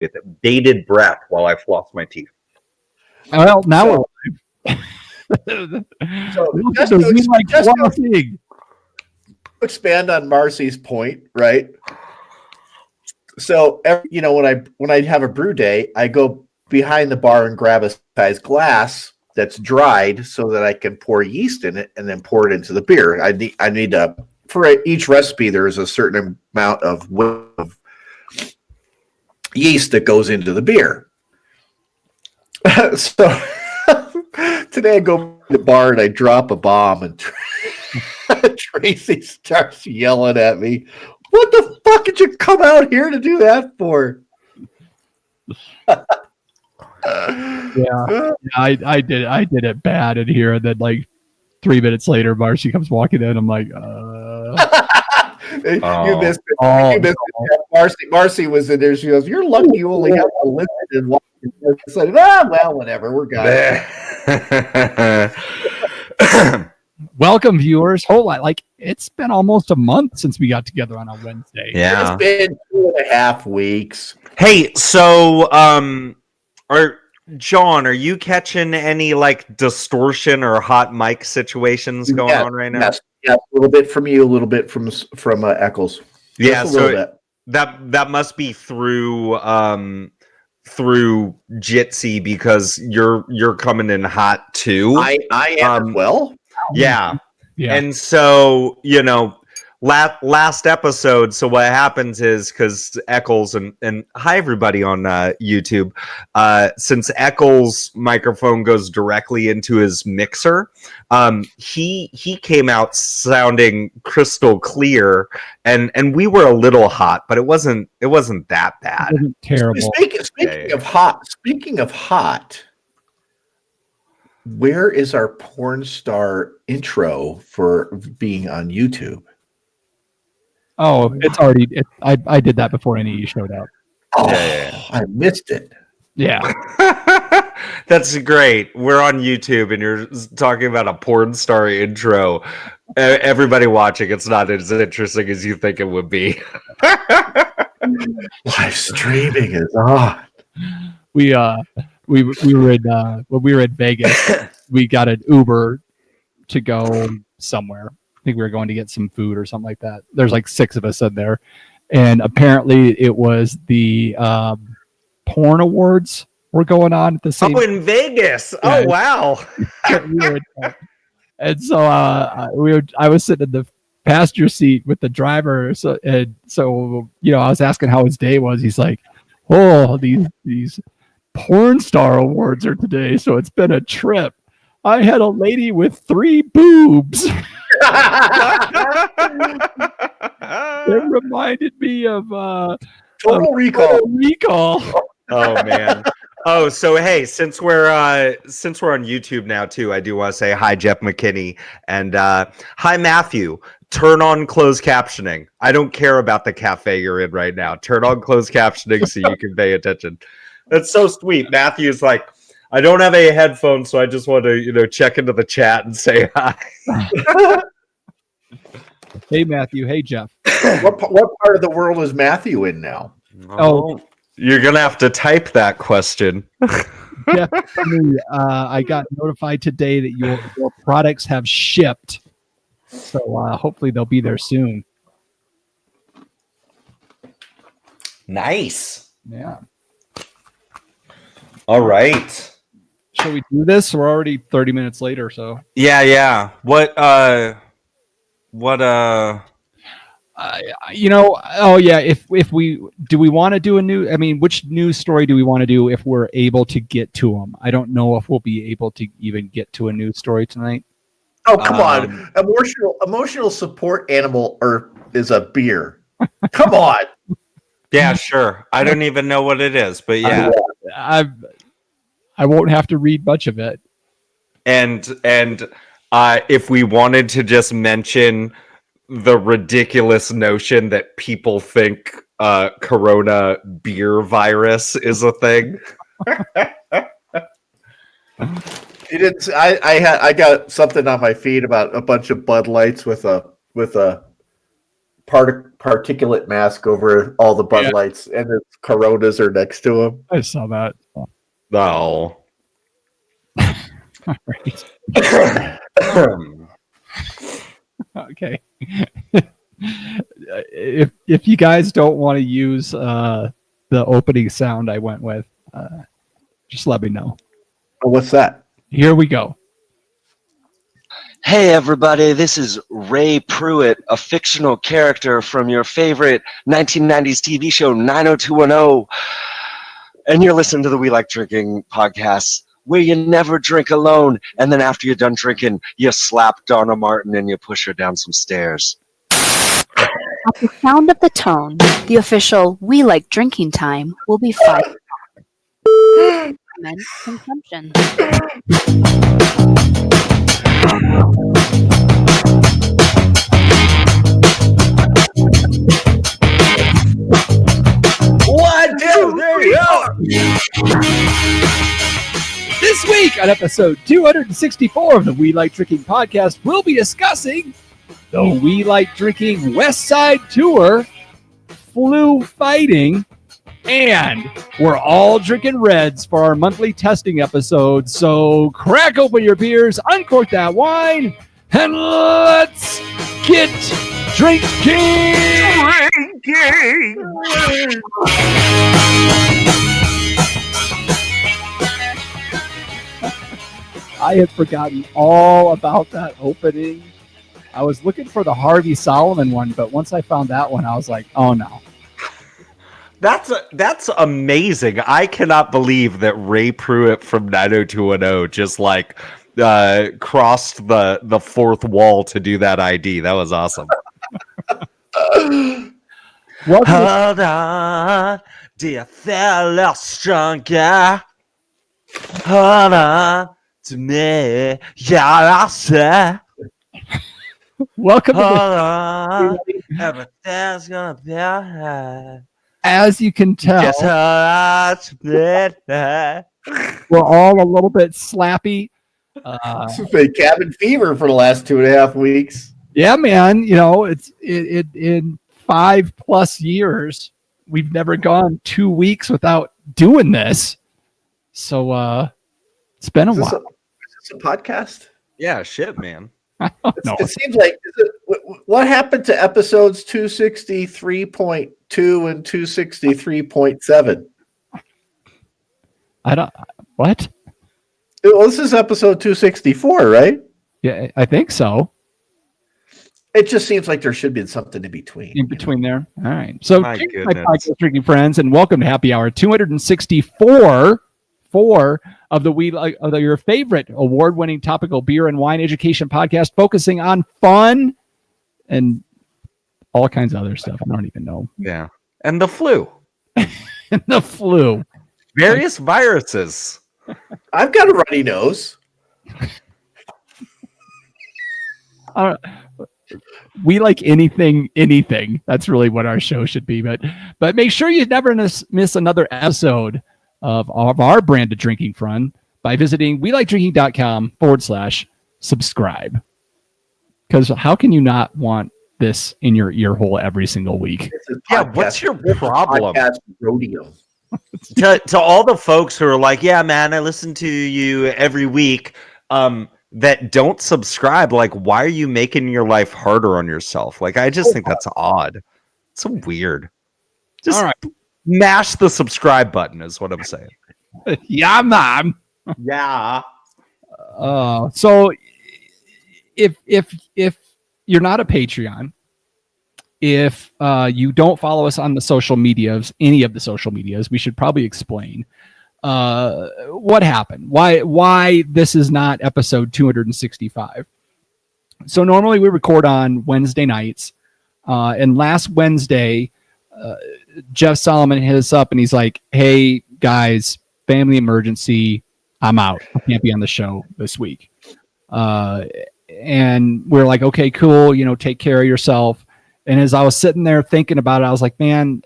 with bated breath while I floss my teeth. Well, now just to expand on Marcy's point, right? So, when I have a brew day, I go behind the bar and grab a size glass that's dried so that I can pour yeast in it and then pour it into the beer. I need to, for each recipe, there is a certain amount of yeast that goes into the beer. So today I go to the bar and I drop a bomb and Tracy starts yelling at me. What the fuck did you come out here to do that for? I did it bad in here, and then like 3 minutes later, Marcy comes walking in. I'm like, You missed it. You missed it. Marcy was in there. She goes, "You're lucky you only have to listen and watch." I said, well, whatever. We're good. Welcome, viewers. It's been almost a month since we got together on a Wednesday. Yeah, it's been 2.5 weeks. Hey, so John, are you catching any like distortion or hot mic situations going on right now? Yes, a little bit from you, a little bit from Eccles. Yeah, so that must be through Jitsi because you're coming in hot too. I am as well. Yeah. And so, last episode, so what happens is because Eccles and hi everybody on YouTube, since Eccles' microphone goes directly into his mixer, he came out sounding crystal clear, and we were a little hot, but it wasn't that bad. It wasn't terrible. Speaking of hot, where is our porn star intro for being on YouTube? Oh, it's already. I did that before any of you showed up. Oh, yeah. I missed it. Yeah. That's great. We're on YouTube and you're talking about a porn star intro. Everybody watching, it's not as interesting as you think it would be. Live streaming is on. We were in when we were in Vegas, we got an Uber to go somewhere. I think we were going to get some food or something like that. There's like 6 of us in there. And apparently it was the porn awards were going on at the same time. Oh, in Vegas. Yeah. Oh, wow. And so I was sitting in the passenger seat with the driver. So I was asking how his day was. He's like, "Oh, these porn star awards are today, so it's been a trip. I had a lady with 3 boobs." It reminded me of Total Recall. Oh man. Oh, so hey, since we're on YouTube now too, I do want to say hi, Jeff McKinney, and hi, Matthew. Turn on closed captioning. I don't care about the cafe you're in right now. Turn on closed captioning so you can pay attention. That's so sweet. Matthew's like, I don't have a headphone, so I just want to, check into the chat and say hi. Hey, Matthew. Hey, Jeff. What part of the world is Matthew in now? Oh, you're gonna have to type that question. Jeff, I got notified today that your products have shipped, so hopefully they'll be there soon. Nice. Yeah. All right. Shall we do this? We're already 30 minutes later, so. Yeah. What if we want to do a new, which news story do we want to do if we're able to get to them? I don't know if we'll be able to even get to a news story tonight. Oh, come on. Emotional support animal is a beer. Come on. Yeah, sure. I don't even know what it is, but yeah. I won't have to read much of it. And if we wanted to just mention the ridiculous notion that people think corona beer virus is a thing. I got something on my feed about a bunch of Bud Lights with a particulate mask over all the Bud Lights, and the Coronas are next to him. I saw that. No. All right. Okay. if you guys don't want to use the opening sound I went with, just let me know. Oh, what's that? Here we go. Hey everybody, this is Ray Pruitt, a fictional character from your favorite 1990s TV show 90210. And you're listening to the We Like Drinking podcast, where you never drink alone, and then after you're done drinking, you slap Donna Martin and you push her down some stairs. At the sound of the tone, the official We Like Drinking time will be 5 o'clock. Commence consumption. One, two, three, four. This week on episode 264 of the We Like Drinking podcast, we'll be discussing the We Like Drinking West Side Tour, flu fighting, and we're all drinking reds for our monthly testing episode. So crack open your beers, uncork that wine, and let's get drinking! I had forgotten all about that opening. I was looking for the Harvey Solomon one, but once I found that one, I was like, oh no. That's amazing. I cannot believe that Ray Pruitt from 90210 just like crossed the fourth wall to do that ID. That was awesome. Hold on, dear fellow stronger. Hold on to me, yeah, I say. Welcome Hold to on, everything's gonna be alright. As you can tell, Just hold on to me. we're all a little bit slappy. It's been cabin fever for the last 2.5 weeks. Yeah, man. You know, it in 5+ years, we've never gone 2 weeks without doing this. So it's been a while. Is this a podcast? Yeah, shit, man. No. It seems like what happened to episodes 263.2 and 263.7? I don't. What? Well, this is episode 264, right? Yeah, I think so. It just seems like there should be something in between. In between there. All right. So, My my goodness. podcast drinking friends, and welcome to Happy Hour 264 of the your favorite award-winning topical beer and wine education podcast, focusing on fun and all kinds of other stuff. I don't even know. Yeah. And the flu. And the flu. Various viruses. I've got a runny nose. We like anything. That's really what our show should be. But make sure you never miss another episode of our brand of drinking fun by visiting welikedrinking.com/subscribe. Because how can you not want this in your ear hole every single week? Yeah, what's your problem? Podcast rodeo. to all the folks who are like, yeah, man, I listen to you every week, that don't subscribe, like, why are you making your life harder on yourself? Like, I just think that's odd. It's so weird. Just All right. mash the subscribe button is what I'm saying. Yeah, man. Yeah. So if you're not a Patreon, if you don't follow us on the social medias, any of the social medias, we should probably explain what happened, why this is not episode 265. So normally we record on Wednesday nights, and last Wednesday, Jeff Solomon hit us up and he's like, hey guys, family emergency, I'm out, I can't be on the show this week. And we're like, okay, cool, take care of yourself. And as I was sitting there thinking about it, I was like, man,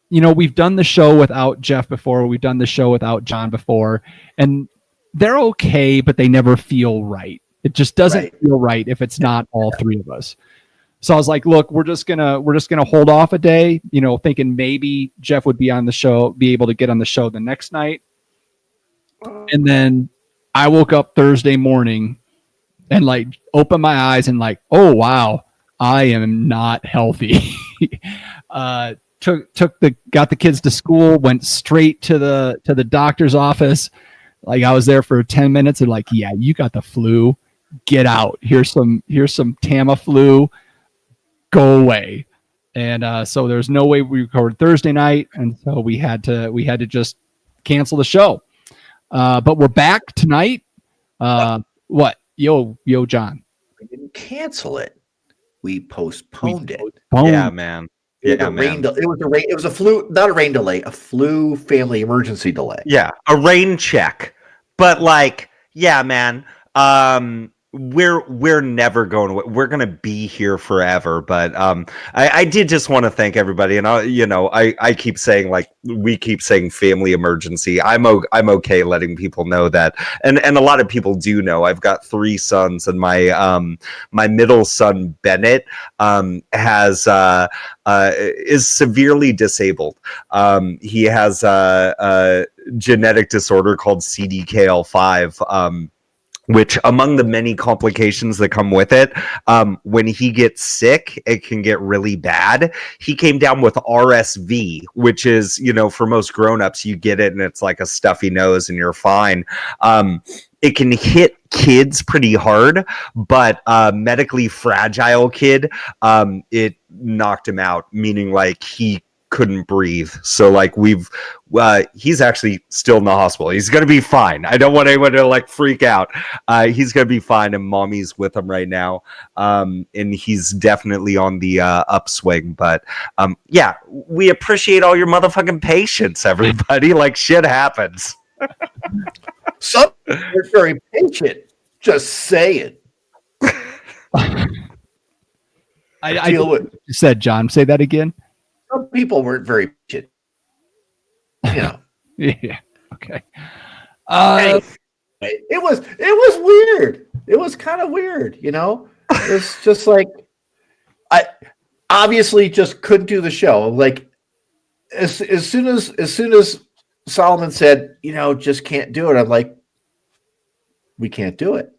we've done the show without Jeff before. We've done the show without John before. And they're okay, but they never feel right. It just doesn't feel right if it's not all three of us. So I was like, look, we're just gonna hold off a day, thinking maybe Jeff would be able to get on the show the next night. And then I woke up Thursday morning and like opened my eyes and like, oh wow, I am not healthy. Got the kids to school, went straight to the doctor's office. Like I was there for 10 minutes and like, yeah, you got the flu. Get out. Here's some Tamiflu. Go away. And so there's no way we recorded Thursday night, and so we had to just cancel the show. But we're back tonight. What? Yo, John. We didn't cancel it. We postponed it. Yeah, man. It was a flu, not a rain delay, a flu family emergency delay. Yeah, a rain check. But like, yeah, man. We're never going away. We're gonna be here forever. But I did just want to thank everybody, and I keep saying, like, we keep saying family emergency. I'm okay letting people know that, and a lot of people do know. I've got 3 sons, and my middle son Bennett is severely disabled. He has a genetic disorder called CDKL5. Which, among the many complications that come with it, when he gets sick, it can get really bad. He came down with RSV, which is, for most grown-ups, you get it and it's like a stuffy nose and you're fine. It can hit kids pretty hard, but a medically fragile kid, it knocked him out, meaning like he couldn't breathe. So like he's actually still in the hospital. He's gonna be fine. I don't want anyone to like freak out. He's gonna be fine, and mommy's with him right now. And he's definitely on the upswing. But yeah, we appreciate all your motherfucking patience, everybody. Like shit happens. Some are very patient. Just say it. I deal with what you said, John. Say that again. Some people weren't very patient. Yeah. Okay. Anyway, it was weird. It was kind of weird, It's just like I obviously just couldn't do the show. Like as soon as Solomon said, just can't do it, I'm like, we can't do it,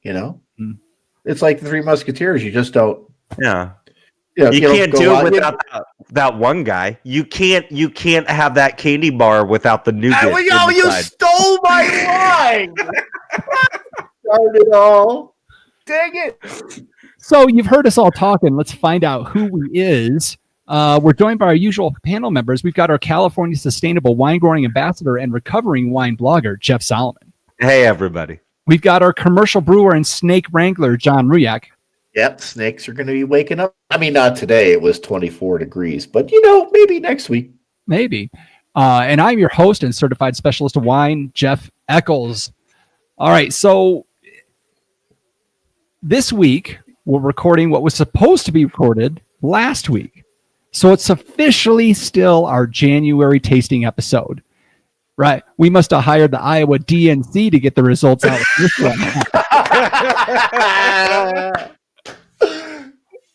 It's like the Three Musketeers. You just don't. Yeah. You can't do it without that one guy. You can't have that candy bar without the nougat. You stole my line. Darn it all. Dang it. So you've heard us all talking. Let's find out who he is. We're joined by our usual panel members. We've got our California Sustainable Wine Growing Ambassador and recovering wine blogger, Jeff Solomon. Hey, everybody. We've got our commercial brewer and snake wrangler, John Ruyak. Yep, snakes are going to be waking up. I mean, not today. It was 24 degrees, but maybe next week. Maybe. And I'm your host and certified specialist of wine, Jeff Eccles. All right, so this week we're recording what was supposed to be recorded last week. So it's officially still our January tasting episode. Right. We must have hired the Iowa DNC to get the results out of this one.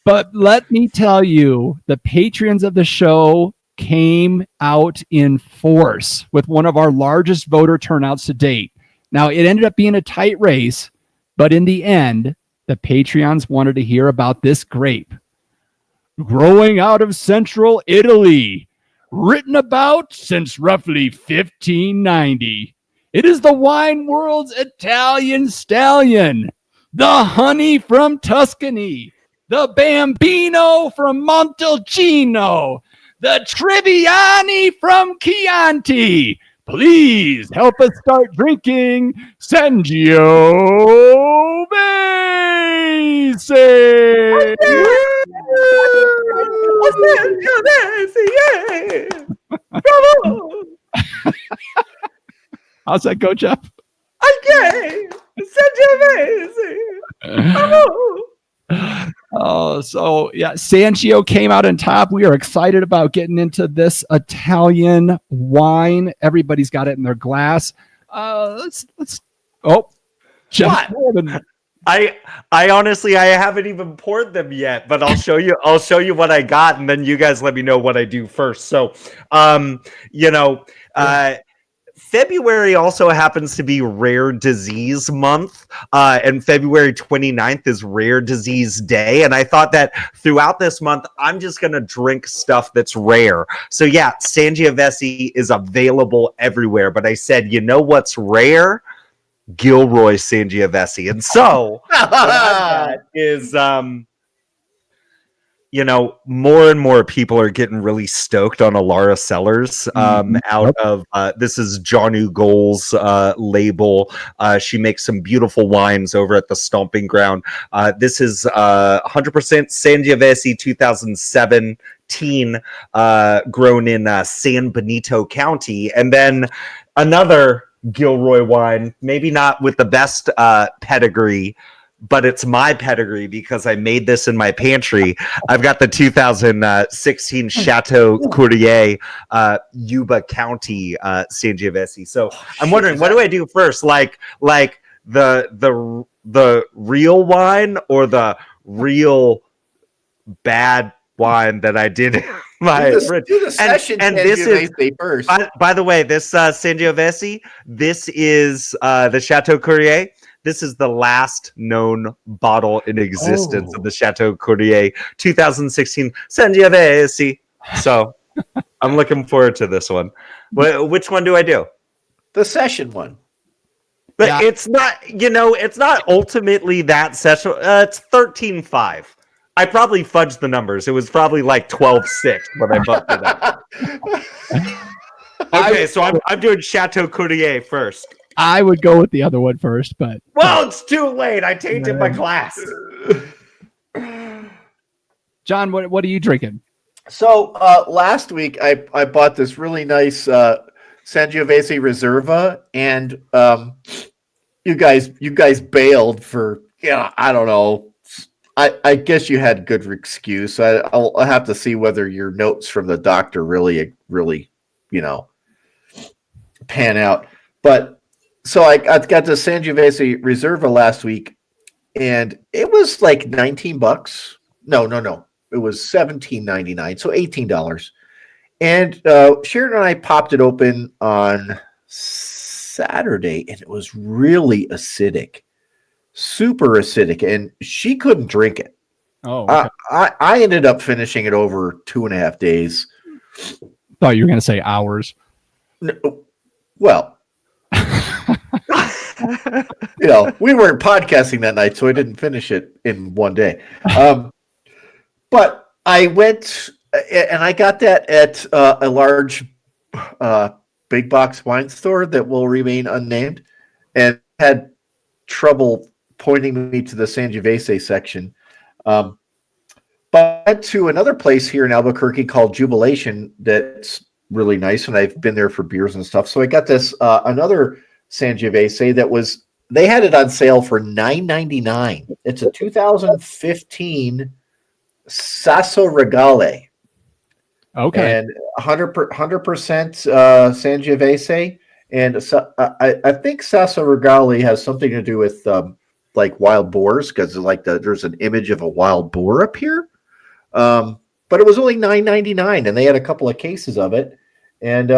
But let me tell you, the Patreons of the show came out in force with one of our largest voter turnouts to date. Now, it ended up being a tight race, but in the end, the Patreons wanted to hear about this grape. Growing out of central Italy, written about since roughly 1590. It is the wine world's Italian stallion, the honey from Tuscany, the Bambino from Montalcino, the Triviani from Chianti. Please help us start drinking Sangiovese. How's that go, Jeff? Okay, Oh, so yeah, Sangio came out on top. We are excited about getting into this Italian wine. Everybody's got it in their glass. Let's. Oh, Jeff. I honestly I haven't even poured them yet, but I'll show you what I got, and then you guys let me know what I do first. So you know, February also happens to be Rare Disease Month, and February 29th is Rare Disease Day. And I thought that throughout this month, I'm just going to drink stuff that's rare. So, yeah, Sangiovese is available everywhere. But I said, you know what's rare? Gilroy Sangiovese. And so, what I've got is more and more people are getting really stoked on Alara Sellers out of this is Janu Goal's label. She makes some beautiful wines over at the Stomping Ground. This is 100% Sangiovese 2017 grown in San Benito County. And then another Gilroy wine, maybe not with the best pedigree, but it's my pedigree because I made this in my pantry. I've got the 2016 Chateau Courrier, Yuba County Sangiovese. So I'm wondering, what do I do first? Like the real wine or the real bad wine that I did? Do the session and this is first. By the way, this Sangiovese, this is the Chateau Courrier. This is the last known bottle in existence of the Chateau Courrier 2016 Sangiovese. So I'm looking forward to this one. Which one do I do? The session one. But it's not, it's not ultimately that session. It's 13.5. I probably fudged the numbers. It was probably like 12.6 when I bumped it up. Okay, so I'm doing Chateau Courrier first. I would go with the other one first, but it's too late. I tainted my glass. John, what are you drinking? So last week I bought this really nice Sangiovese Reserva, and you guys bailed for I don't know. I guess you had good excuse. I'll have to see whether your notes from the doctor really pan out, but. So I got the Sangiovese Reserva last week, and it was like $19. No. It was $17.99, so $18. And Sharon and I popped it open on Saturday, and it was really acidic, super acidic, and she couldn't drink it. Oh, okay. I ended up finishing it over 2.5 days. Thought you were going to say hours. No, well. We weren't podcasting that night, so I didn't finish it in one day. But I went and I got that at a large big box wine store that will remain unnamed, and had trouble pointing me to the Sangiovese section. But I went to another place here in Albuquerque called Jubilation that's really nice, and I've been there for beers and stuff. So I got this another Sangiovese they had it on sale for $9.99. It's a 2015 Sasso Regale. Okay. And 100% Sangiovese. And I think Sasso Regale has something to do with like wild boars, because there's an image of a wild boar up here. But it was only $9.99, and they had a couple of cases of it. And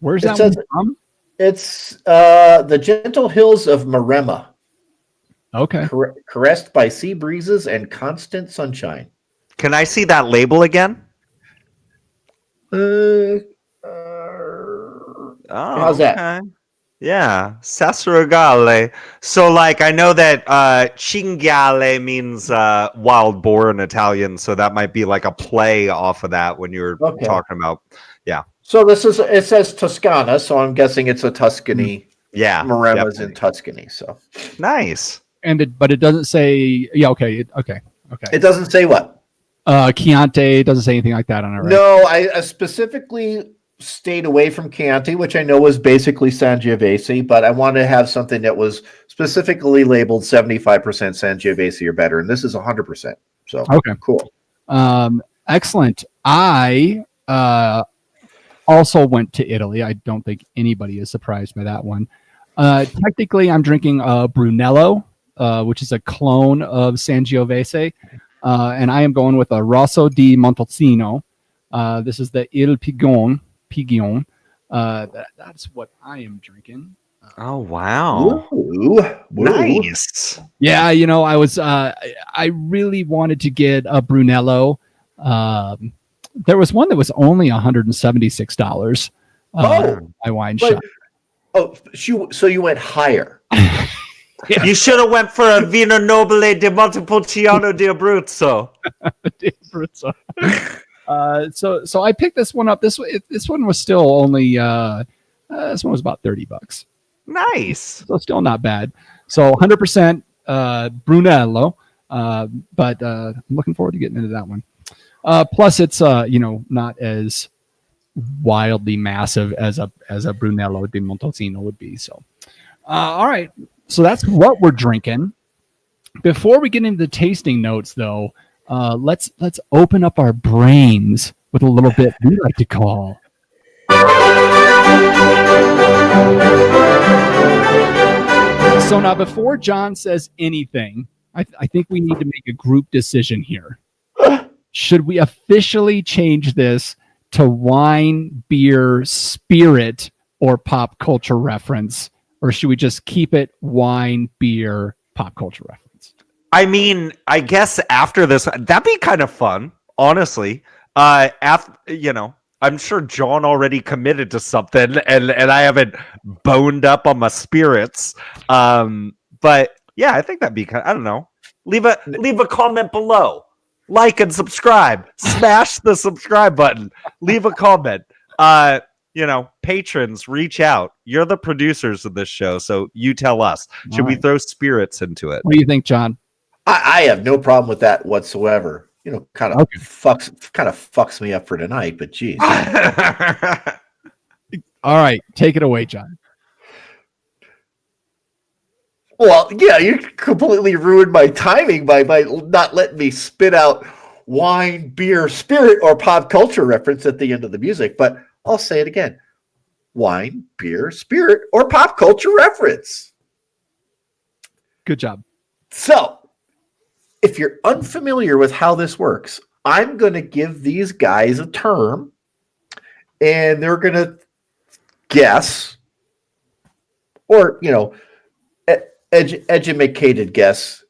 where's that one from? It's the gentle hills of Maremma. Okay. Caressed by sea breezes and constant sunshine. Can I see that label again? How's that? Okay. Yeah, Sassarigale. So, I know that cinghiale means wild boar in Italian, so that might be like a play off of that when you're talking about, yeah. So it says Toscana, so I'm guessing it's a Tuscany. Yeah, Maremma's in Tuscany, so nice. But it doesn't say. Yeah, okay. It doesn't say what. Chianti doesn't say anything like that on it, right? No, I specifically stayed away from Chianti, which I know was basically Sangiovese, but I wanted to have something that was specifically labeled 75% Sangiovese or better, and this is 100%. So okay, cool. Excellent. I also went to Italy. I don't think anybody is surprised by that one. Technically, I'm drinking Brunello, which is a clone of Sangiovese, and I am going with a Rosso di Montalcino. This is the Il Pigon. That's what I am drinking. Oh wow! Ooh. Nice. Yeah, I was I really wanted to get a Brunello. There was one that was only $176. My wine but- shop. Oh, so you went higher. You should have went for a Vino Nobile di Montepulciano di Abruzzo. So I picked this one up. This one was still only this one was about $30. Nice. So still not bad. So 100% Brunello, but I'm looking forward to getting into that one. Plus, it's not as wildly massive as a Brunello di Montalcino would be. So, all right. So that's what we're drinking. Before we get into the tasting notes, though, let's open up our brains with a little bit we like to call. So now, before John says anything, I think we need to make a group decision here. Should we officially change this to wine, beer, spirit, or pop culture reference? Or should we just keep it wine, beer, pop culture reference? I mean, I guess after this, that'd be kind of fun, honestly. I'm sure John already committed to something, and I haven't boned up on my spirits. But yeah, I think that'd be kind. I don't know. Leave a comment below. Like and subscribe. Smash the subscribe button. Leave a comment. Patrons, reach out. You're the producers of this show, so you tell us. Should we throw spirits into it? What do you think, John? I have no problem with that whatsoever. Kind of fucks me up for tonight, but geez. All right, take it away, John. Well, yeah, you completely ruined my timing by not letting me spit out wine, beer, spirit, or pop culture reference at the end of the music. But I'll say it again. Wine, beer, spirit, or pop culture reference. Good job. So, if you're unfamiliar with how this works, I'm going to give these guys a term, and they're going to guess, or, educated guess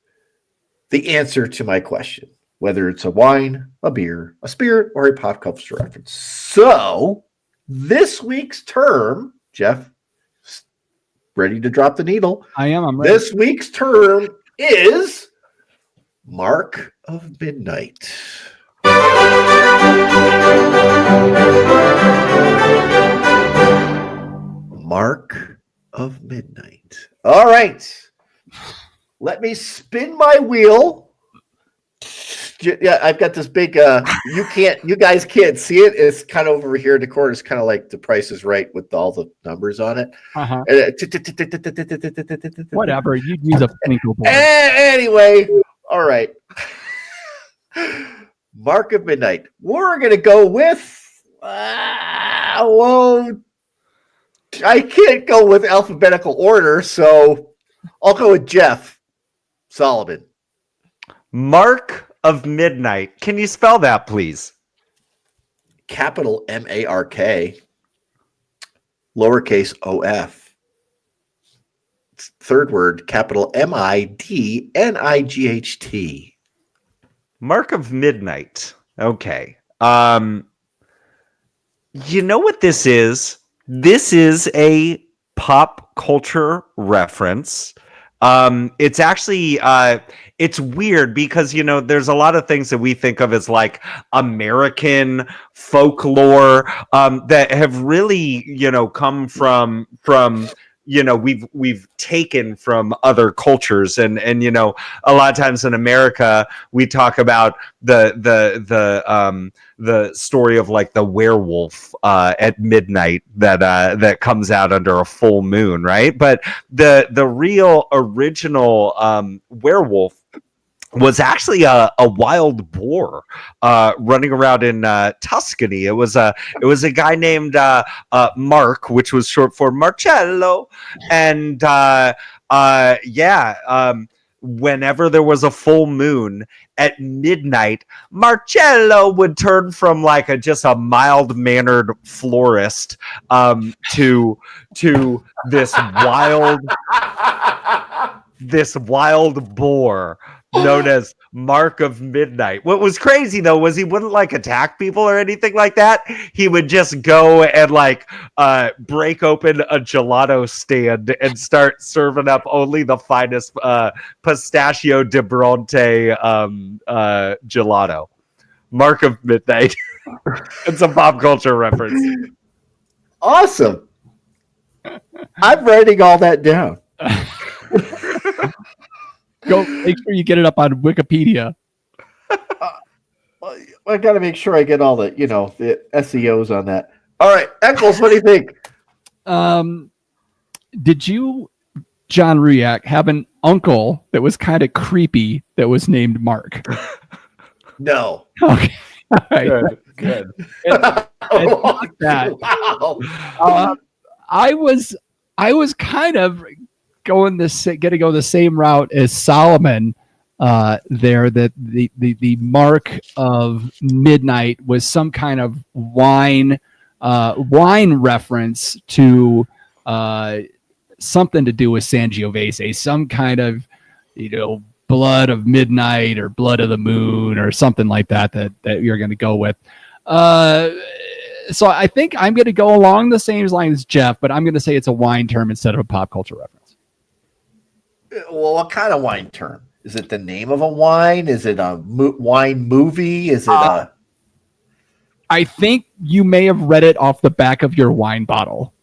the answer to my question, whether it's a wine, a beer, a spirit, or a pop culture reference. So, this week's term, Jeff, ready to drop the needle? I am. I'm ready. This week's term is Mark of Midnight. Mark of Midnight. All right. Let me spin my wheel. Yeah, I've got this big you guys can't see it. It's kind of over here in the corner. It's kind of like The Price is Right with all the numbers on it. Uh-huh. Whatever. You'd use a twinkle board. Anyway, all right. Mark of Midnight. We're going to go with I can't go with alphabetical order, so I'll go with Jeff Solomon. Mark of Midnight. Can you spell that, please? Capital M-A-R-K, lowercase O-F. Third word, capital M-I-D-N-I-G-H-T. Mark of Midnight. Okay. You know what this is? This is a pop culture reference. It's actually it's weird because there's a lot of things that we think of as like American folklore that have really come from we've taken from other cultures and a lot of times in America we talk about the story of like the werewolf at midnight that comes out under a full moon, right? But the real original werewolf was actually a wild boar running around in Tuscany. It was a guy named Mark, which was short for Marcello, and whenever there was a full moon at midnight, Marcello would turn from like just a mild mannered florist to this wild boar known as Mark of Midnight. What was crazy though was he wouldn't like attack people or anything like that. He would just go and like break open a gelato stand and start serving up only the finest pistachio di Bronte gelato. Mark of Midnight. It's a pop culture reference. Awesome. I'm writing all that down. Go make sure you get it up on Wikipedia. I got to make sure I get all the SEOs on that. All right, Eccles, what do you think? Did you, John Ruyak, have an uncle that was kind of creepy that was named Mark? No. Okay. All right. Good. Like that. Wow. I was kind of going the same route as Solomon there, that the Mark of Midnight was some kind of wine reference to something to do with Sangiovese, some kind of blood of midnight or blood of the moon or something like that you're going to go with. So I think I'm going to go along the same lines as Jeff, but I'm going to say it's a wine term instead of a pop culture reference. Well, what kind of wine term? Is it the name of a wine? Is it a wine movie? Is it a... I think you may have read it off the back of your wine bottle.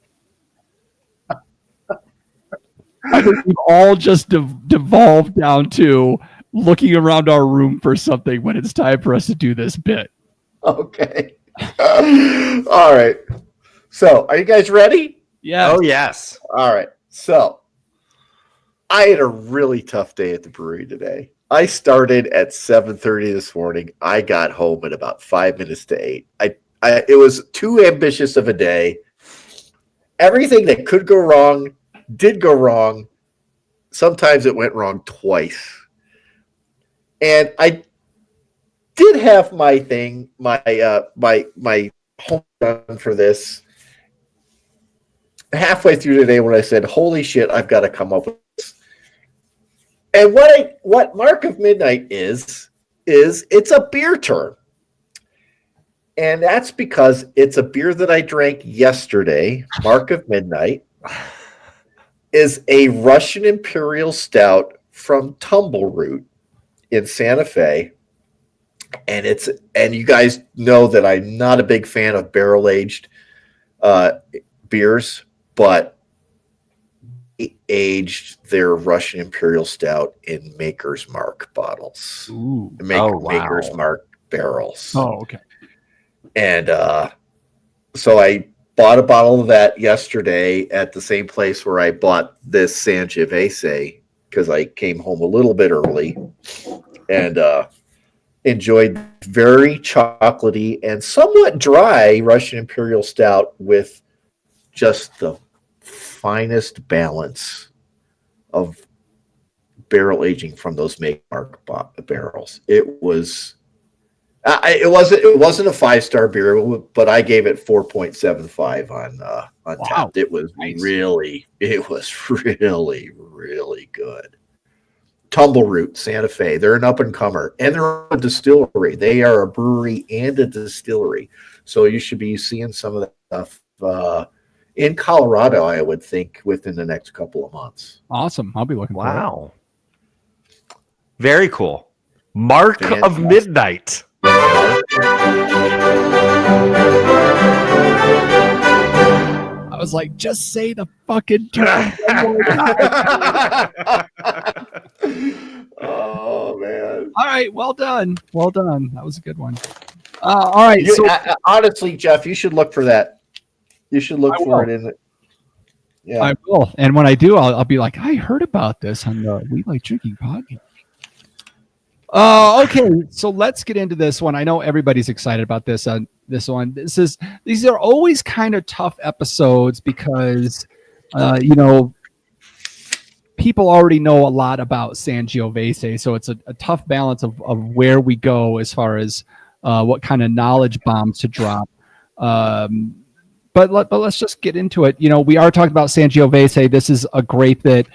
I think we've all just devolved down to looking around our room for something when it's time for us to do this bit. Okay. All right. So, are you guys ready? Yeah. Oh, yes. All right. So, I had a really tough day at the brewery today. I started at 7:30 this morning. I got home at about 5 minutes to 8. It was too ambitious of a day. Everything that could go wrong did go wrong. Sometimes it went wrong twice. And I did have my thing, my home done for this halfway through today when I said, holy shit, I've got to come up with this. And what Mark of Midnight is it's a beer term. And that's because it's a beer that I drank yesterday. Mark of Midnight is a Russian Imperial Stout from Tumbleroot in Santa Fe. And you guys know that I'm not a big fan of barrel-aged beers, but they aged their Russian Imperial Stout in Maker's Mark bottles. Ooh. Maker's Mark barrels. Oh, okay. And so I bought a bottle of that yesterday at the same place where I bought this Sangiovese because I came home a little bit early and enjoyed very chocolatey and somewhat dry Russian Imperial Stout with just the finest balance of barrel aging from those Make Mark barrels. It wasn't a 5-star beer, but I gave it 4.75 on Tap. It was nice. really good. Tumbleroot, Santa Fe. They're an up-and-comer, and they're a distillery. They are a brewery and a distillery. So you should be seeing some of that stuff in Colorado, I would think, within the next couple of months. Awesome. I'll be looking for it. Wow. Very cool. Mark of Midnight. I was like, just say the fucking term. Oh, man. All right. Well done. Well done. That was a good one. All right. Honestly, Jeff, you should look for that. You should look for it in it. Yeah, I will. And when I do, I'll be like, I heard about this on the We Like Drinking podcast. Okay, so let's get into this one. I know everybody's excited about this. This one. These are always kind of tough episodes because, you know, people already know a lot about Sangiovese, so it's a tough balance of where we go as far as what kind of knowledge bombs to drop. But let's just get into it. You know, we are talking about Sangiovese. This is a grape that.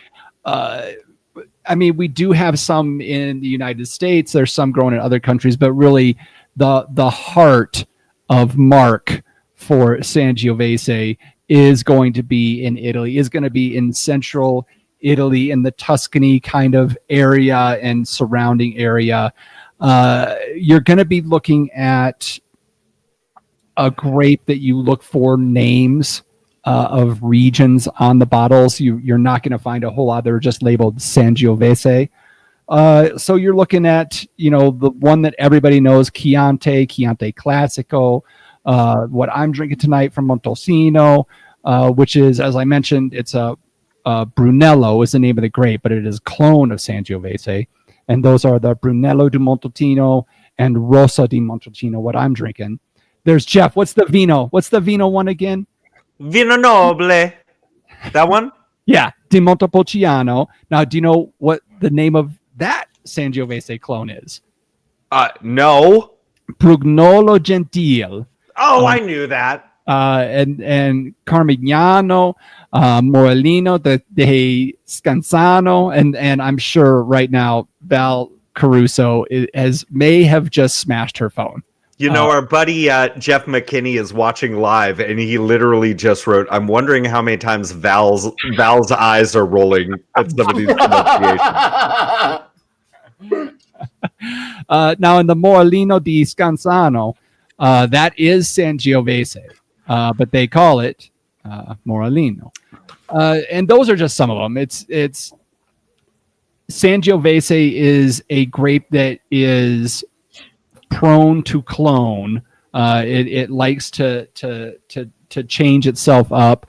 I mean, we do have some in the United States. There's some grown in other countries, but really, the heart of mark for Sangiovese is going to be in Italy. Is going to be in central Italy, in the Tuscany kind of area and surrounding area. You're going to be looking at a grape that you look for names of regions on the bottles. You're not going to find a whole lot that are just labeled Sangiovese. So you're looking at, you know, the one that everybody knows, Chianti Classico. What I'm drinking tonight from Montalcino, which is, as I mentioned, it's a Brunello is the name of the grape, but it is a clone of Sangiovese. And those are the Brunello di Montalcino and Rosa di Montalcino, what I'm drinking. There's Jeff. What's the vino? What's the vino one again? Vino Noble. That one? Yeah, Di Montepulciano. Now, do you know what the name of that Sangiovese clone is? No. Brugnolo Gentile. Oh, I knew that. And Carmignano, Morellino de Scansano, and I'm sure right now Val Caruso may have just smashed her phone. You know, our buddy Jeff McKinney is watching live, and he literally just wrote, "I'm wondering how many times Val's eyes are rolling at some of these pronunciations." Now, in the Morellino di Scansano, that is Sangiovese, but they call it Morellino, and those are just some of them. It's Sangiovese is a grape that is prone to clone. It likes to change itself up.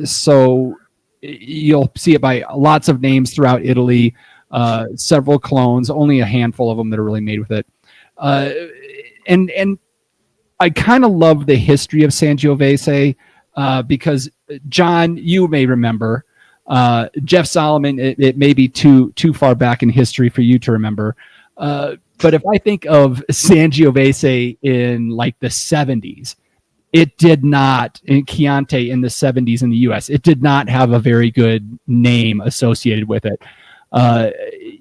So you'll see it by lots of names throughout Italy. Several clones, only a handful of them that are really made with it. And I kind of love the history of Sangiovese because John, you may remember Jeff Solomon. It may be too far back in history for you to remember. But if I think of Sangiovese in like the 70s, it did not, in Chianti in the 70s in the US, it did not have a very good name associated with it.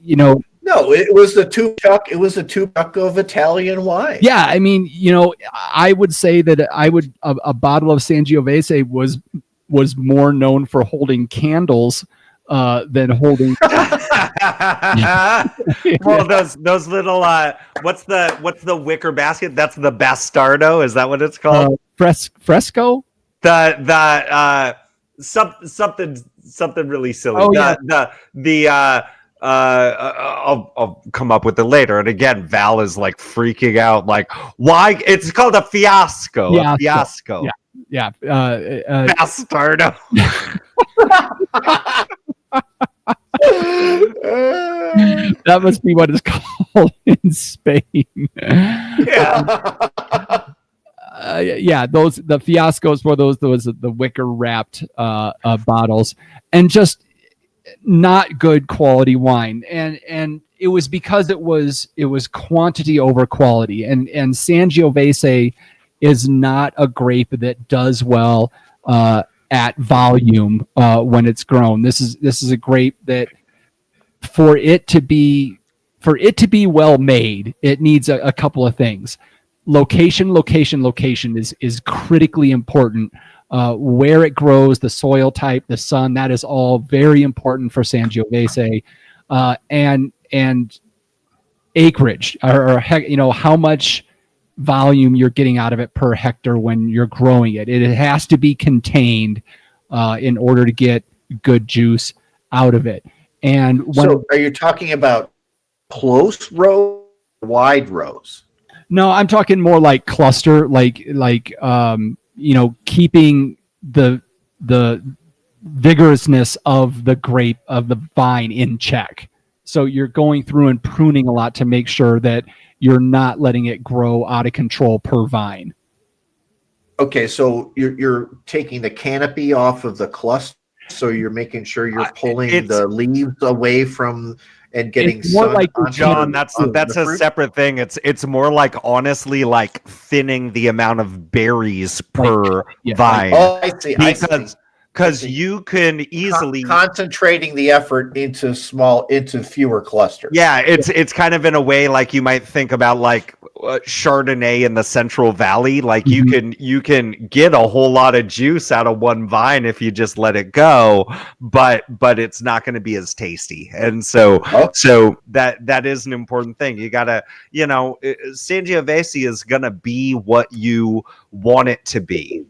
You know, no, it was the two-chuck. It was a two-chuck of Italian wine. Yeah, I mean, you know, I would say that a bottle of Sangiovese was more known for holding candles than holding. Well, those little what's the wicker basket? That's the bastardo. Is that what it's called? Fresco. Something really silly. Oh, yeah. I'll come up with it later. And again, Val is like freaking out. Like, why? It's called a fiasco. Yeah, a fiasco. Yeah. Bastardo. That must be what it's called in Spain. Yeah. The fiascos were those the wicker wrapped bottles, and just not good quality wine. And it was because it was quantity over quality. And Sangiovese is not a grape that does well at volume when it's grown. This is a grape that for it to be well made, it needs a couple of things. Location is critically important. Where it grows, the soil type, the sun, that is all very important for Sangiovese. And acreage, or how much volume you're getting out of it per hectare when you're growing it. It has to be contained in order to get good juice out of it. And so are you talking about close rows, wide rows? No, I'm talking more like cluster, like keeping the vigorousness of the grape, of the vine in check. So you're going through and pruning a lot to make sure that you're not letting it grow out of control per vine. Okay, so you're taking the canopy off of the cluster, so you're making sure you're pulling the leaves away from and getting It's more sun like onto John, the that's a fruit? separate thing. It's more like honestly like thinning the amount of berries per vine. Oh, I see. Because you can easily concentrating the effort into fewer clusters. Yeah, it's kind of in a way like you might think about like Chardonnay in the Central Valley. Like you can get a whole lot of juice out of one vine if you just let it go, but it's not going to be as tasty. And so that is an important thing. You gotta, Sangiovese is gonna be what you want it to be.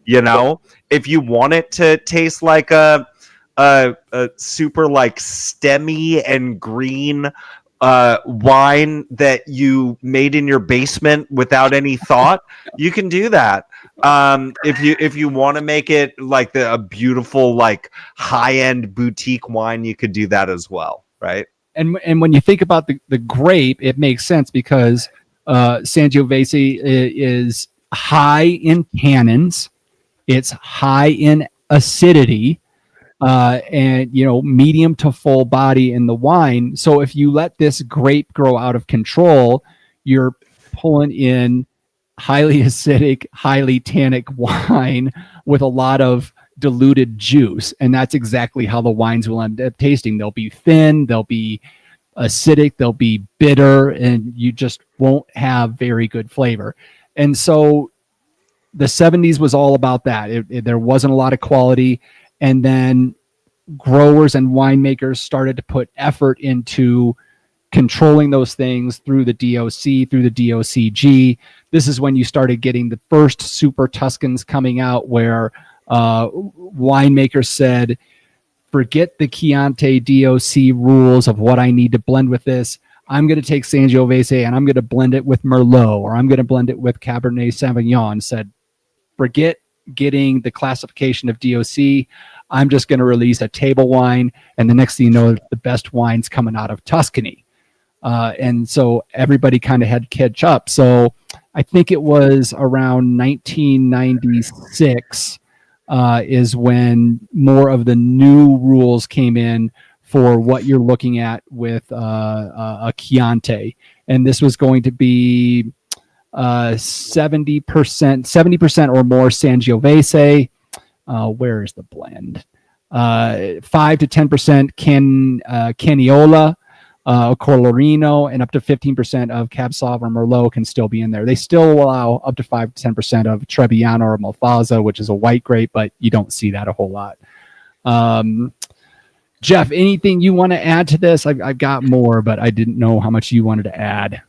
If you want it to taste like a super like stemmy and green wine that you made in your basement without any thought, you can do that. If you want to make it like a beautiful like high-end boutique wine, you could do that as well, right? And when you think about the grape, it makes sense because Sangiovese is high in tannins, it's high in acidity, and medium to full body in the wine. So if you let this grape grow out of control, you're pulling in highly acidic, highly tannic wine with a lot of diluted juice, and that's exactly how the wines will end up tasting. They'll be thin, they'll be acidic, they'll be bitter, and you just won't have very good flavor. And so the 70s was all about that. There wasn't a lot of quality. And then growers and winemakers started to put effort into controlling those things through the DOC, through the DOCG. This is when you started getting the first Super Tuscans coming out, where winemakers said, forget the Chianti DOC rules of what I need to blend with this. I'm going to take Sangiovese and I'm going to blend it with Merlot, or I'm going to blend it with Cabernet Sauvignon. Said, forget getting the classification of DOC. I'm just going to release a table wine, and the next thing you know, the best wine's coming out of Tuscany. And so everybody kind of had to catch up. So I think it was around 1996 is when more of the new rules came in for what you're looking at with a Chianti. And this was going to be 70% or more Sangiovese. Where is the blend? 5 to 10% Caniola, Colorino, and up to 15% of Cab Sauv or Merlot can still be in there. They still allow up to 5 to 10% of Trebbiano or Malvasia, which is a white grape, but you don't see that a whole lot. Jeff, anything you want to add to this? I've got more, but I didn't know how much you wanted to add.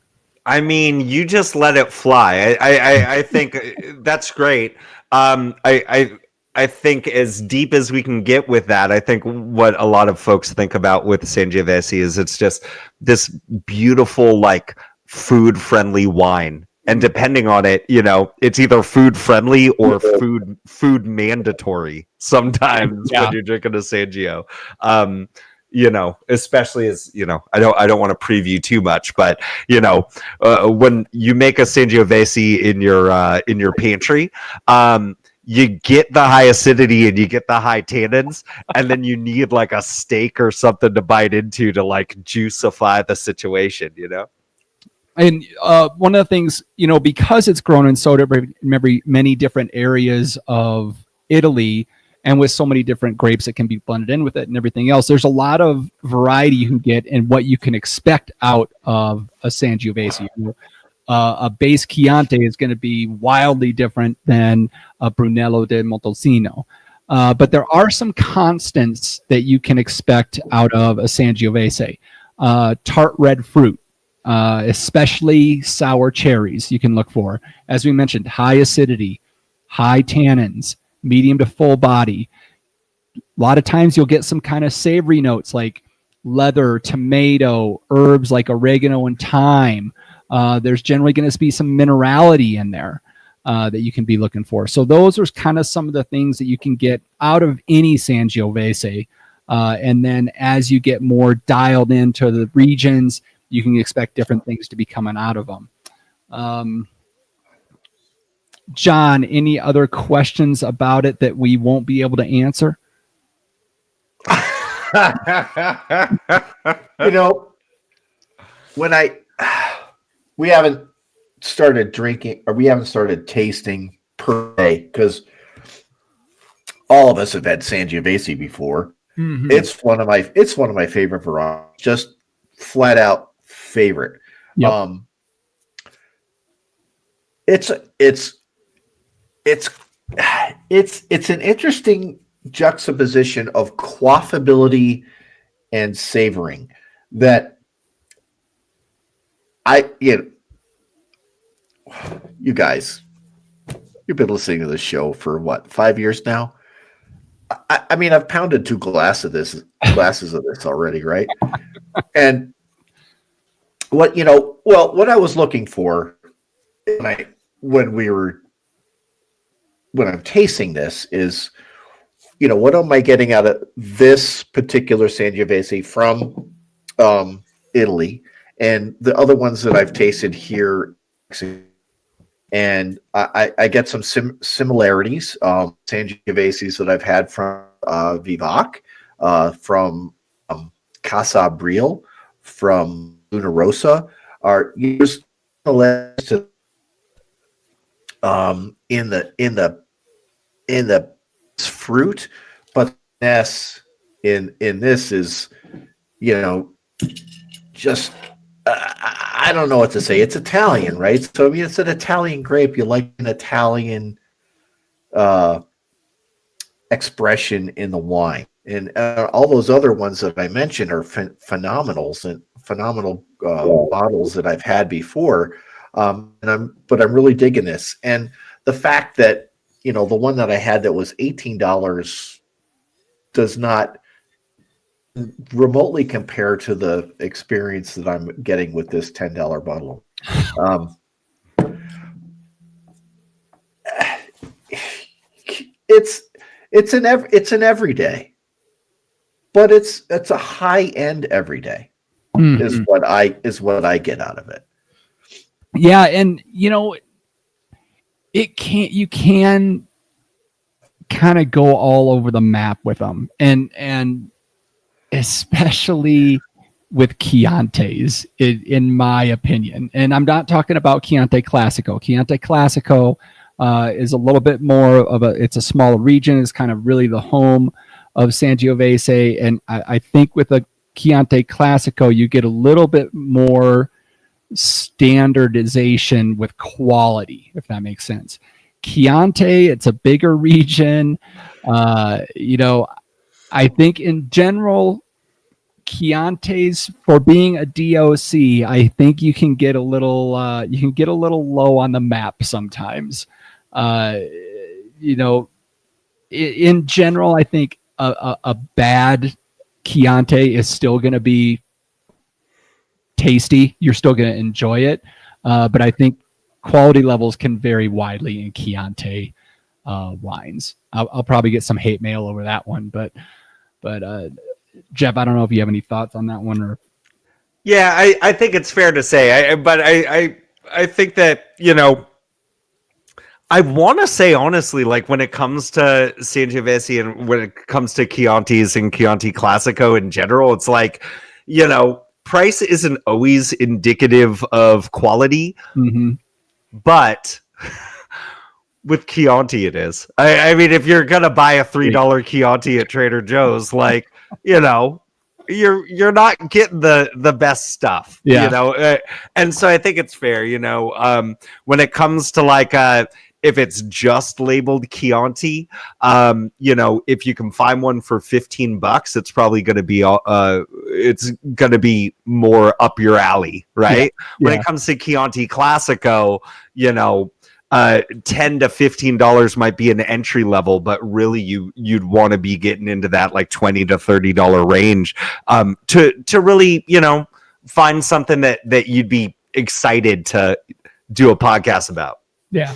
I mean, you just let it fly. I think that's great. I think as deep as we can get with that, I think what a lot of folks think about with Sangiovese is it's just this beautiful, like food-friendly wine. And depending on it, it's either food friendly or food mandatory sometimes when you're drinking a Sangio. Especially as I don't want to preview too much, but when you make a Sangiovese in your pantry, you get the high acidity and you get the high tannins, and then you need like a steak or something to bite into to like juicify the situation, And one of the things, because it's grown in so many different areas of Italy, and with so many different grapes that can be blended in with it and everything else, there's a lot of variety you can get in what you can expect out of a Sangiovese. A base Chianti is going to be wildly different than a Brunello de Montalcino. But there are some constants that you can expect out of a Sangiovese. Tart red fruit, especially sour cherries, you can look for. As we mentioned, high acidity, high tannins, medium to full body. A lot of times you'll get some kind of savory notes like leather, tomato, herbs like oregano and thyme. There's generally going to be some minerality in there that you can be looking for. So those are kind of some of the things that you can get out of any Sangiovese. And then as you get more dialed into the regions, you can expect different things to be coming out of them. John, any other questions about it that we won't be able to answer? You know, when we haven't started drinking, or we haven't started tasting per day, because all of us have had Sangiovese before. Mm-hmm. It's one of my favorite varieties, just flat out favorite. Yep. It's an interesting juxtaposition of quaffability and savoring that you guys, you've been listening to this show for what, 5 years now? I mean, I've pounded 2 glasses of this already, right? And what I was looking for when I'm tasting this is, what am I getting out of this particular Sangiovese from Italy, and the other ones that I've tasted here, and I get some similarities. Sangioveses that I've had from Vivac, from Casa Abril, from Luna Rosa, are used to in the fruit, but this in this is, just I don't know what to say. It's Italian, right? So I mean, it's an Italian grape. You like an Italian expression in the wine, and all those other ones that I mentioned are phenomenal bottles that I've had before. But I'm really digging this, and the fact that the one that I had that was $18 does not remotely compare to the experience that I'm getting with this $10 bottle. It's an everyday, but it's a high end everyday. Mm-hmm. is what I get out of it. Yeah, and you can kind of go all over the map with them, and especially with Chiantis, in my opinion. And I'm not talking about Chianti Classico. Chianti Classico is a little bit more of it's a smaller region. It's kind of really the home of Sangiovese, and I think with a Chianti Classico, you get a little bit more standardization with quality, if that makes sense. Chianti, it's a bigger region. I think in general, Chiantis, for being a DOC, I think you can get a little low on the map sometimes. In general, I think a bad Chianti is still going to be tasty. You're still going to enjoy it, but I think quality levels can vary widely in Chianti wines. I'll probably get some hate mail over that one, but Jeff, I don't know if you have any thoughts on that one. Or yeah, I think it's fair to say, I think that I want to say honestly, like when it comes to Sangiovese and when it comes to Chiantis and Chianti Classico in general, it's like price isn't always indicative of quality, but with Chianti it is. I mean, if you're gonna buy a $3 Chianti at Trader Joe's, like you're not getting the best stuff, and so I think it's fair, when it comes to like if it's just labeled Chianti, if you can find one for $15, it's probably going to be more up your alley, right? When it comes to Chianti Classico, $10 to $15 might be an entry level, but really you'd want to be getting into that like $20 to $30 range to really find something that you'd be excited to do a podcast about. Yeah.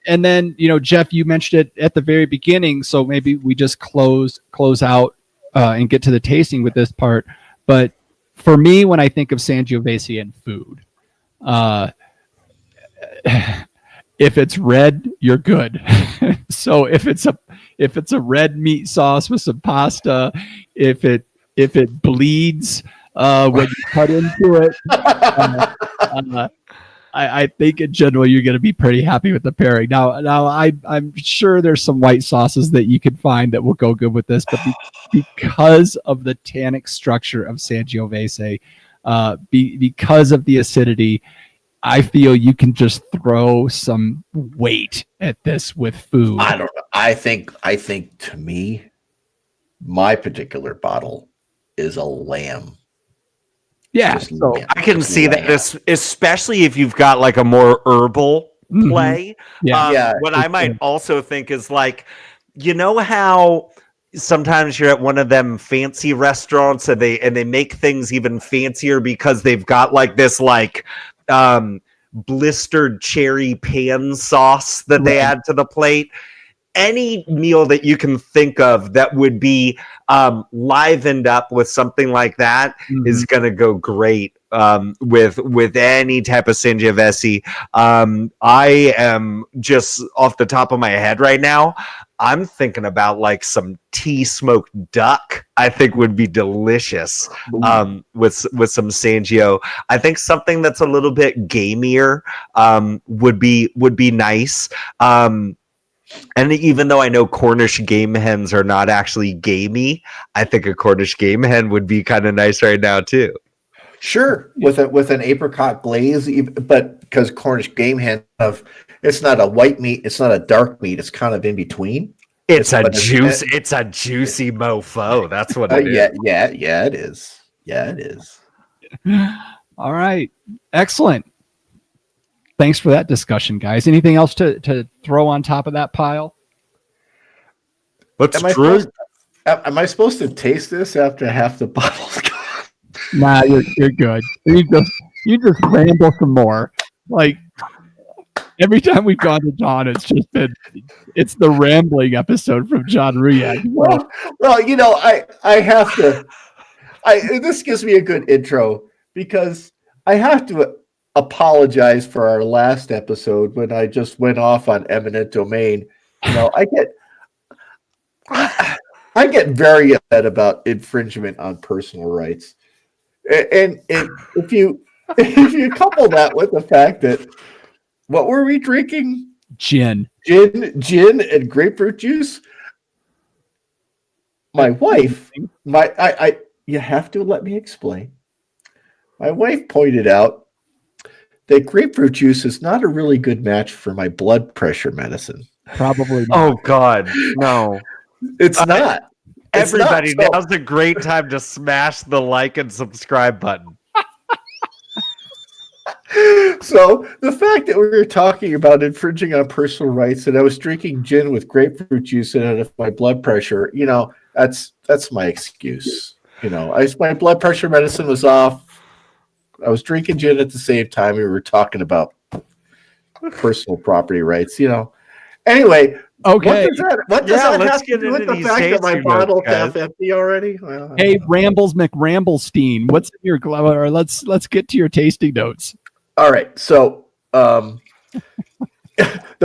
And then, Jeff, you mentioned it at the very beginning, so maybe we just close out and get to the tasting with this part. But for me, when I think of Sangiovese and food, if it's red, you're good. So if it's a red meat sauce with some pasta, if it bleeds when you cut into it, I think in general you're going to be pretty happy with the pairing. Now I'm sure there's some white sauces that you can find that will go good with this, but because of the tannic structure of Sangiovese, because of the acidity, I feel you can just throw some weight at this with food. I don't know. I think to me, my particular bottle is a lamb. Yeah, so I can see that this, especially if you've got like a more herbal play. What I might also think is like, how sometimes you're at one of them fancy restaurants and they make things even fancier because they've got like this like blistered cherry pan sauce that they add to the plate. Any meal that you can think of that would be livened up with something like that is going to go great with any type of Sangiovese. I am just off the top of my head right now, I'm thinking about like some tea smoked duck. I think would be delicious with some Sangio. I think something that's a little bit gamier would be nice. And even though I know Cornish game hens are not actually gamey, I think a Cornish game hen would be kind of nice right now too. Sure, with an apricot glaze, but because Cornish game hen it's not a white meat, it's not a dark meat, it's kind of in between. It's a juicy mofo. That's what it is. Yeah, it is. Yeah, it is. All right, excellent. Thanks for that discussion, guys. Anything else to throw on top of that pile? Am I supposed to taste this after half the bottle's gone? Nah, you're good. You just ramble some more. Like every time we've gone to John, it's the rambling episode from John Ruyad. Well, I have to. This gives me a good intro because I have to apologize for our last episode when I just went off on eminent domain. I get very upset about infringement on personal rights, and if you couple that with the fact that what were we drinking? Gin and grapefruit juice. My wife, you have to let me explain. My wife pointed out that grapefruit juice is not a really good match for my blood pressure medicine. Probably not. Oh, God, no. It's not. Everybody, now's a great time to smash the like and subscribe button. So the fact that we were talking about infringing on personal rights and I was drinking gin with grapefruit juice in it my blood pressure, that's my excuse. My blood pressure medicine was off. I was drinking gin at the same time we were talking about personal property rights, Anyway, okay. What does that have to do with the fact that my bottle's half empty already? Well, hey, Rambles McRamblestein, what's in your glove? Or let's get to your tasting notes. All right, so the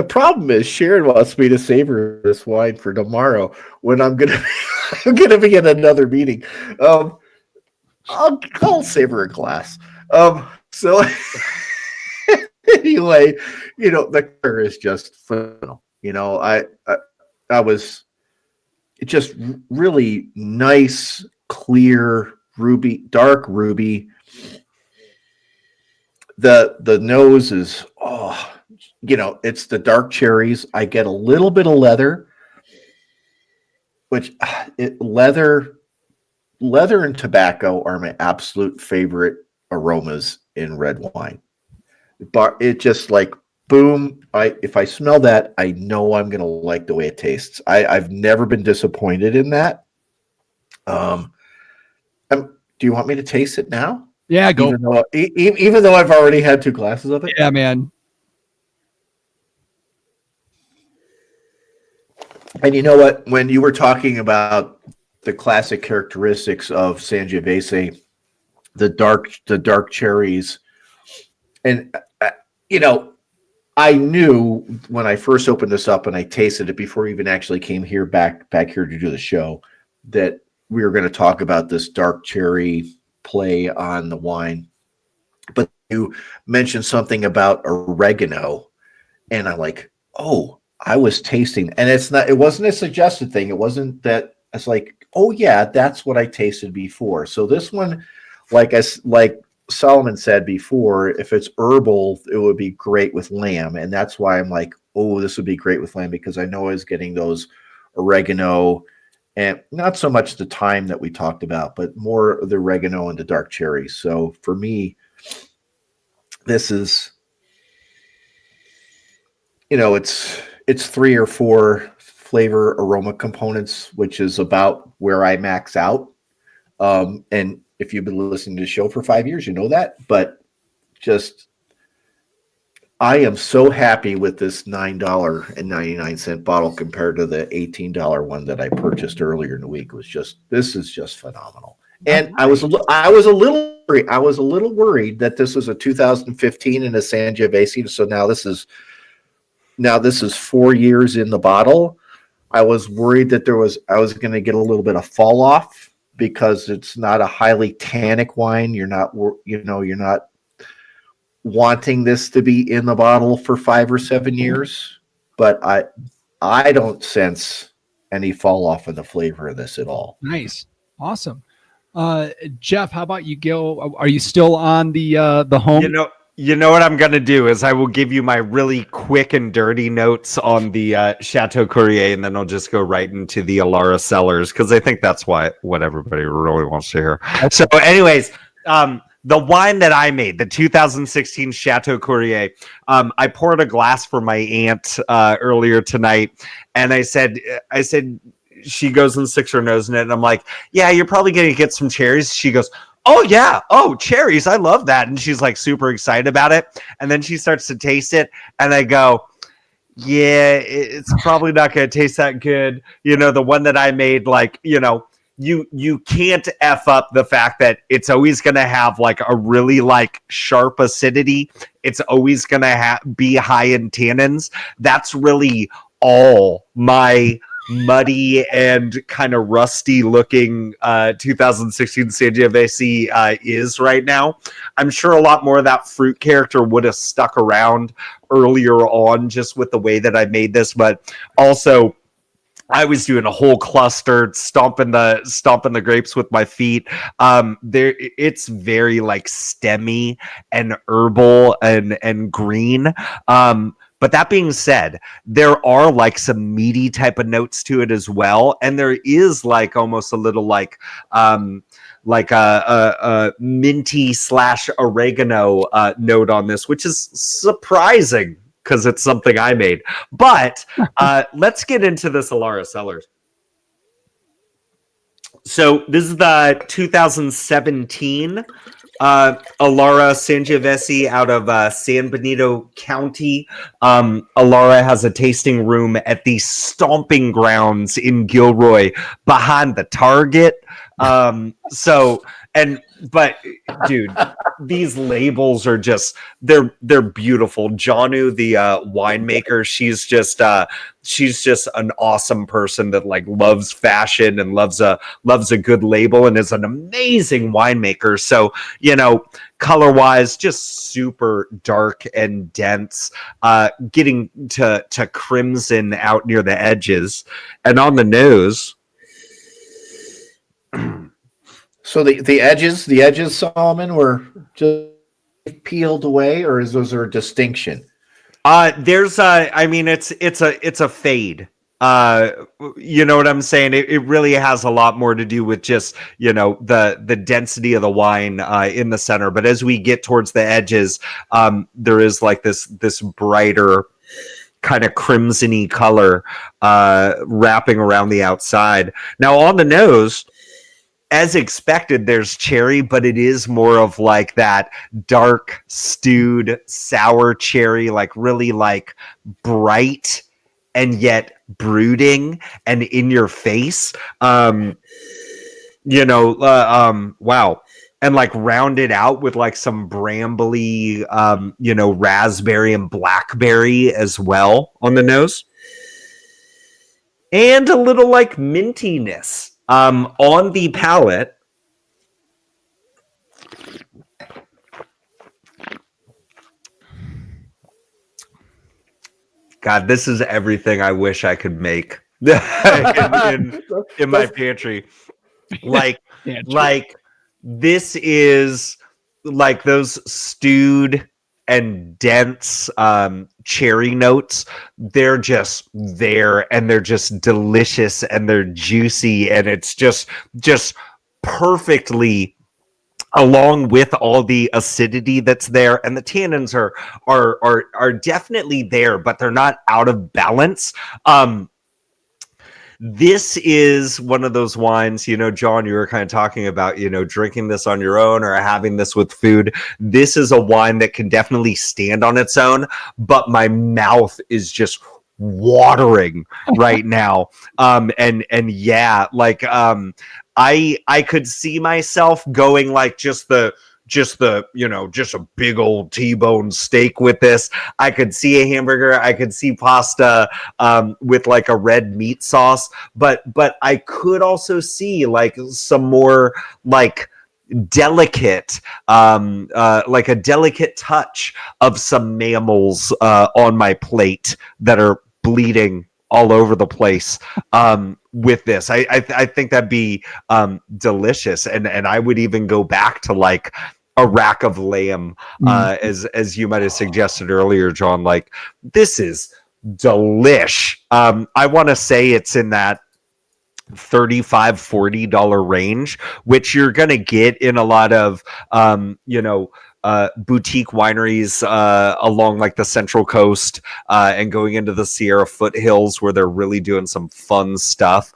problem is Sharon wants me to savor this wine for tomorrow when I'm gonna be in another meeting. I'll savor a glass. So anyway, the color is just phenomenal. I was just really nice, clear ruby, dark ruby. The nose is it's the dark cherries. I get a little bit of leather, which leather and tobacco are my absolute favorite aromas in red wine. But it just like boom. If I smell that, I know I'm gonna like the way it tastes. I've never been disappointed in that. Do you want me to taste it now? Yeah, go. Even though I've already had 2 glasses of it. Yeah, man. And you know what? When you were talking about the classic characteristics of Sangiovese, the dark cherries, and you know, I knew when I first opened this up and I tasted it before I even actually came here back here to do the show that we were going to talk about this dark cherry play on the wine. But you mentioned something about oregano, and I'm like, oh, I was tasting, and it wasn't a suggested thing. It wasn't that it's like, oh yeah, that's what I tasted before. So this one, like Solomon said before, if it's herbal, it would be great with lamb, and that's why I'm like, oh, this would be great with lamb because I know I was getting those oregano and not so much the thyme that we talked about, but more of the oregano and the dark cherries. So for me, this is, it's three or four flavor aroma components, which is about where I max out. And if you've been listening to the show for 5 years, you know that. But just, I am so happy with this $9.99 bottle compared to the $18 one that I purchased earlier in the week. This is just phenomenal. And I was a little worried that this was a 2015 in a Sangiovese. So now this is 4 years in the bottle. I was worried that I was going to get a little bit of fall off because it's not a highly tannic wine. You're not wanting this to be in the bottle for 5 or 7 years, but I don't sense any fall off of the flavor of this at all. Nice. Awesome. Jeff, how about you, Gil? Are you still on the home? You know what I'm going to do is I will give you my really quick and dirty notes on the Chateau Courier, and then I'll just go right into the Alara Cellars because I think that's what everybody really wants to hear. So anyways, the wine that I made, the 2016 Chateau Courier, I poured a glass for my aunt earlier tonight, and I said, she goes and sticks her nose in it, and I'm like, yeah, you're probably going to get some cherries. She goes, oh yeah, oh, cherries, I love that. And she's like super excited about it. And then she starts to taste it, and I go, yeah, it's probably not going to taste that good. The one that I made, like, you can't F up the fact that it's always going to have like a really like sharp acidity. It's always going to be high in tannins. That's really all my muddy and kind of rusty looking 2016 Sangiovese is right now. I'm sure a lot more of that fruit character would have stuck around earlier on just with the way that I made this, but also I was doing a whole cluster, stomping the grapes with my feet. It's very like stemmy and herbal and green. But that being said, there are like some meaty type of notes to it as well, and there is like almost a little like a minty / oregano note on this, which is surprising because it's something I made. But let's get into this Alara Cellars. So this is the 2017 Alara Sangiovese out of San Benito County. Alara has a tasting room at the Stomping Grounds in Gilroy behind the Target. But dude, these labels are just they're beautiful. Janu, the winemaker, she's just an awesome person that like loves fashion and loves a good label and is an amazing winemaker. So, color wise, just super dark and dense, getting to crimson out near the edges, and on the nose. So the edges, Solomon, were just peeled away, or is there a distinction? There's it's a fade. You know what I'm saying? It really has a lot more to do with just, the density of the wine in the center. But as we get towards the edges, there is like this brighter kind of crimson-y color wrapping around the outside. Now on the nose, as expected, there's cherry, but it is more of like that dark, stewed, sour cherry, like really like bright and yet brooding and in your face. Wow. And like rounded out with like some brambly, raspberry and blackberry as well on the nose. And a little like mintiness on the palate. God, this is everything I wish I could make in my pantry. Like this is like those stewed and dense cherry notes. They're just there, and they're just delicious, and they're juicy, and it's just perfectly along with all the acidity that's there, and the tannins are definitely there, but they're not out of balance. This is one of those wines, John, you were kind of talking about, drinking this on your own or having this with food. This is a wine that can definitely stand on its own, but my mouth is just watering right now. I could see myself going like just a big old T-bone steak with this. I could see a hamburger. I could see pasta with like a red meat sauce, but I could also see like some more like delicate, like a delicate touch of some mammals on my plate that are bleeding all over the place with this. I think that'd be delicious, and I would even go back to like a rack of lamb, as you might have suggested earlier, John. Like, this is delish. I want to say it's in that $35-$40 range, which you're gonna get in a lot of boutique wineries along like the Central Coast and going into the Sierra foothills, where they're really doing some fun stuff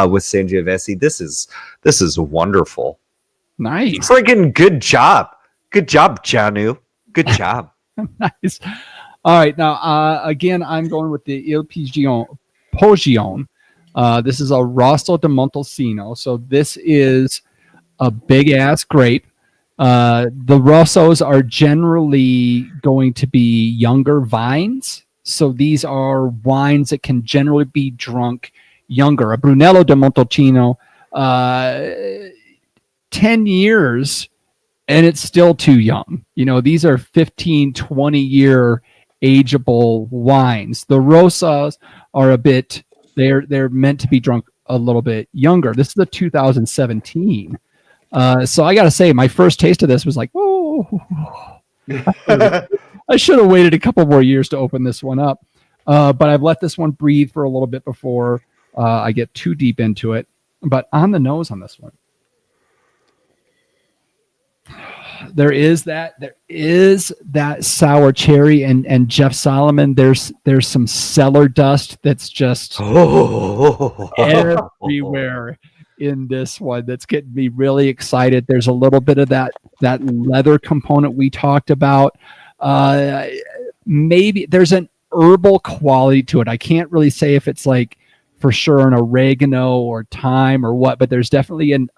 with Sangiovese. This is wonderful. Nice. Friggin' good job, Janu. Good job. Nice. All right, now again, I'm going with the Il Pogione. This is a Rosso di Montalcino. So this is a big ass grape. The Rossos are generally going to be younger vines. So these are wines that can generally be drunk younger. A Brunello di Montalcino, 10 years, and it's still too young. These are 15, 20-year ageable wines. The Rossos are they're meant to be drunk a little bit younger. This is the 2017. So I got to say, my first taste of this was like, oh, I should have waited a couple more years to open this one up. But I've let this one breathe for a little bit before I get too deep into it. But on the nose on this one, there is that sour cherry, and Jeff Solomon, there's some cellar dust that's just everywhere in this one. That's getting me really excited. There's a little bit of that leather component we talked about. Maybe there's an herbal quality to it. I can't really say if it's like for sure an oregano or thyme or what, but there's definitely an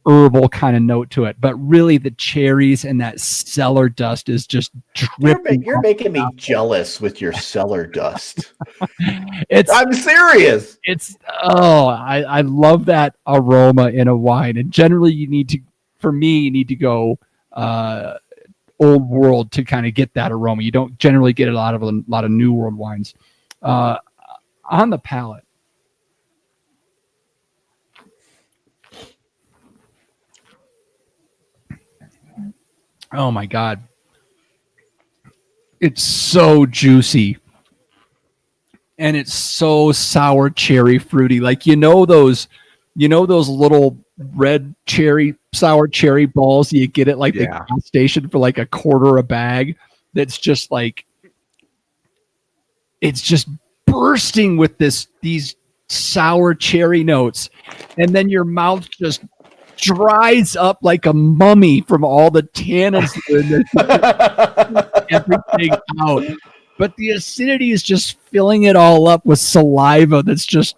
herbal kind of note to it. But really, the cherries and that cellar dust is just dripping. You're making me jealous with your cellar dust. I'm serious. I love that aroma in a wine. And generally, you need to go old world to kind of get that aroma. You don't generally get it out of a lot of new world wines. On the palate, oh my God. It's so juicy. And it's so sour cherry fruity. Like, those little red sour cherry balls you get at like the gas station for like $1 a bag. That's just like, it's just bursting with these sour cherry notes. And then your mouth just dries up like a mummy from all the tannins. Everything out. but the acidity is just filling it all up with saliva that's just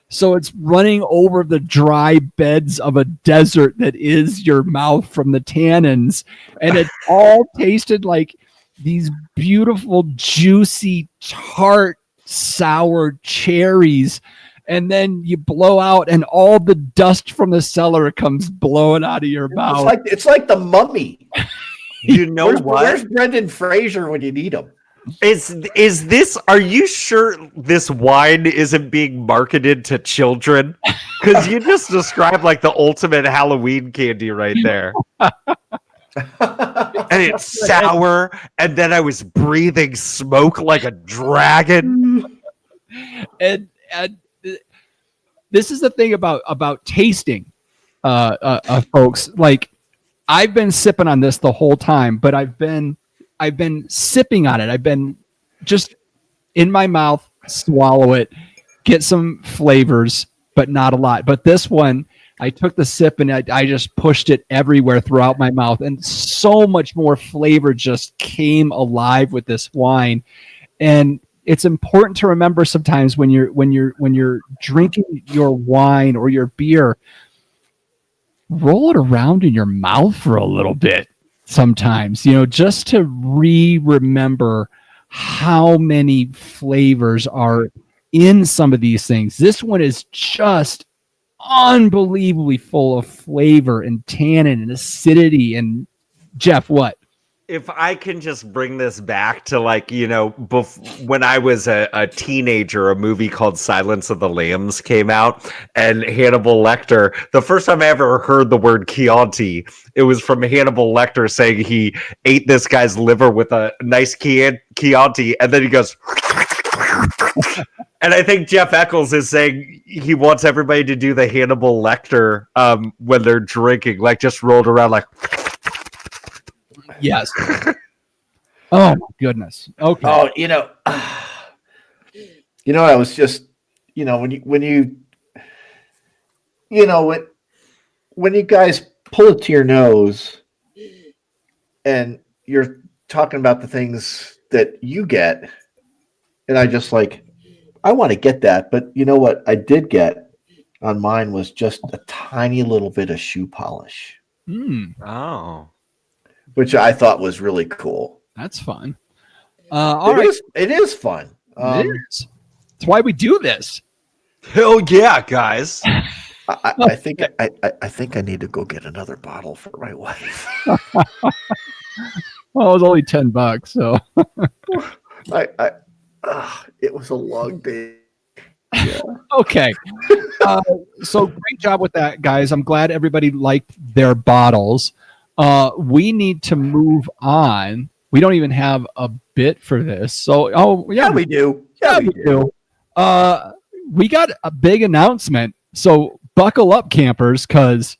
so it's running over the dry beds of a desert that is your mouth from the tannins, and it all tasted like these beautiful, juicy, tart, sour cherries. And then you blow out, and all the dust from the cellar comes blowing out of your mouth. It's like the Mummy. You know what? Where's Brendan Fraser when you need him? Is this? Are you sure this wine isn't being marketed to children? Because you just described like the ultimate Halloween candy right there. And it's sour, and then I was breathing smoke like a dragon. And this is the thing about tasting, folks. Like I've been sipping on this the whole time, but I've been sipping on it. I've been just in my mouth, swallow it, get some flavors, but not a lot. But this one, I took the sip and I just pushed it everywhere throughout my mouth, and so much more flavor just came alive with this wine. And it's important to remember sometimes when you're drinking your wine or your beer, roll it around in your mouth for a little bit. Sometimes, just to remember how many flavors are in some of these things. This one is just unbelievably full of flavor and tannin and acidity. And Jeff, what? If I can just bring this back to when I was a teenager, a movie called Silence of the Lambs came out, and Hannibal Lecter, the first time I ever heard the word Chianti, it was from Hannibal Lecter saying he ate this guy's liver with a nice Chianti, and then he goes, and I think Jeff Eccles is saying he wants everybody to do the Hannibal Lecter when they're drinking, like just rolled around like. Yes. Oh my goodness. Okay. Oh, I was just, when you guys pull it to your nose and you're talking about the things that you get, and I just I want to get that, but you know what I did get on mine was just a tiny little bit of shoe polish. Oh. Which I thought was really cool. That's fun. All right. It is fun. It is. That's why we do this. Hell yeah, guys. I think I need to go get another bottle for my wife. Well, it was only $10, so it was a long day. Yeah. Okay. So great job with that, guys. I'm glad everybody liked their bottles. We need to move on. We don't even have a bit for this. So, yeah, we do. Yeah, we do. We got a big announcement. So buckle up, campers, because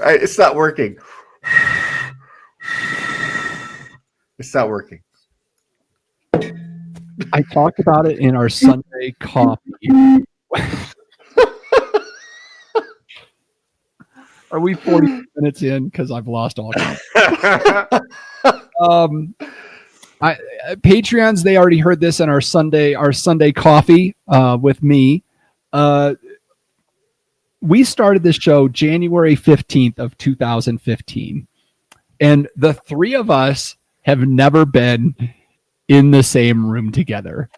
it's not working. It's not working. I talked about it in our Sunday coffee. Are we 40 minutes in? Because I've lost all count. Patreons, they already heard this in our Sunday coffee with me. We started this show January 15th of 2015. And the three of us have never been in the same room together.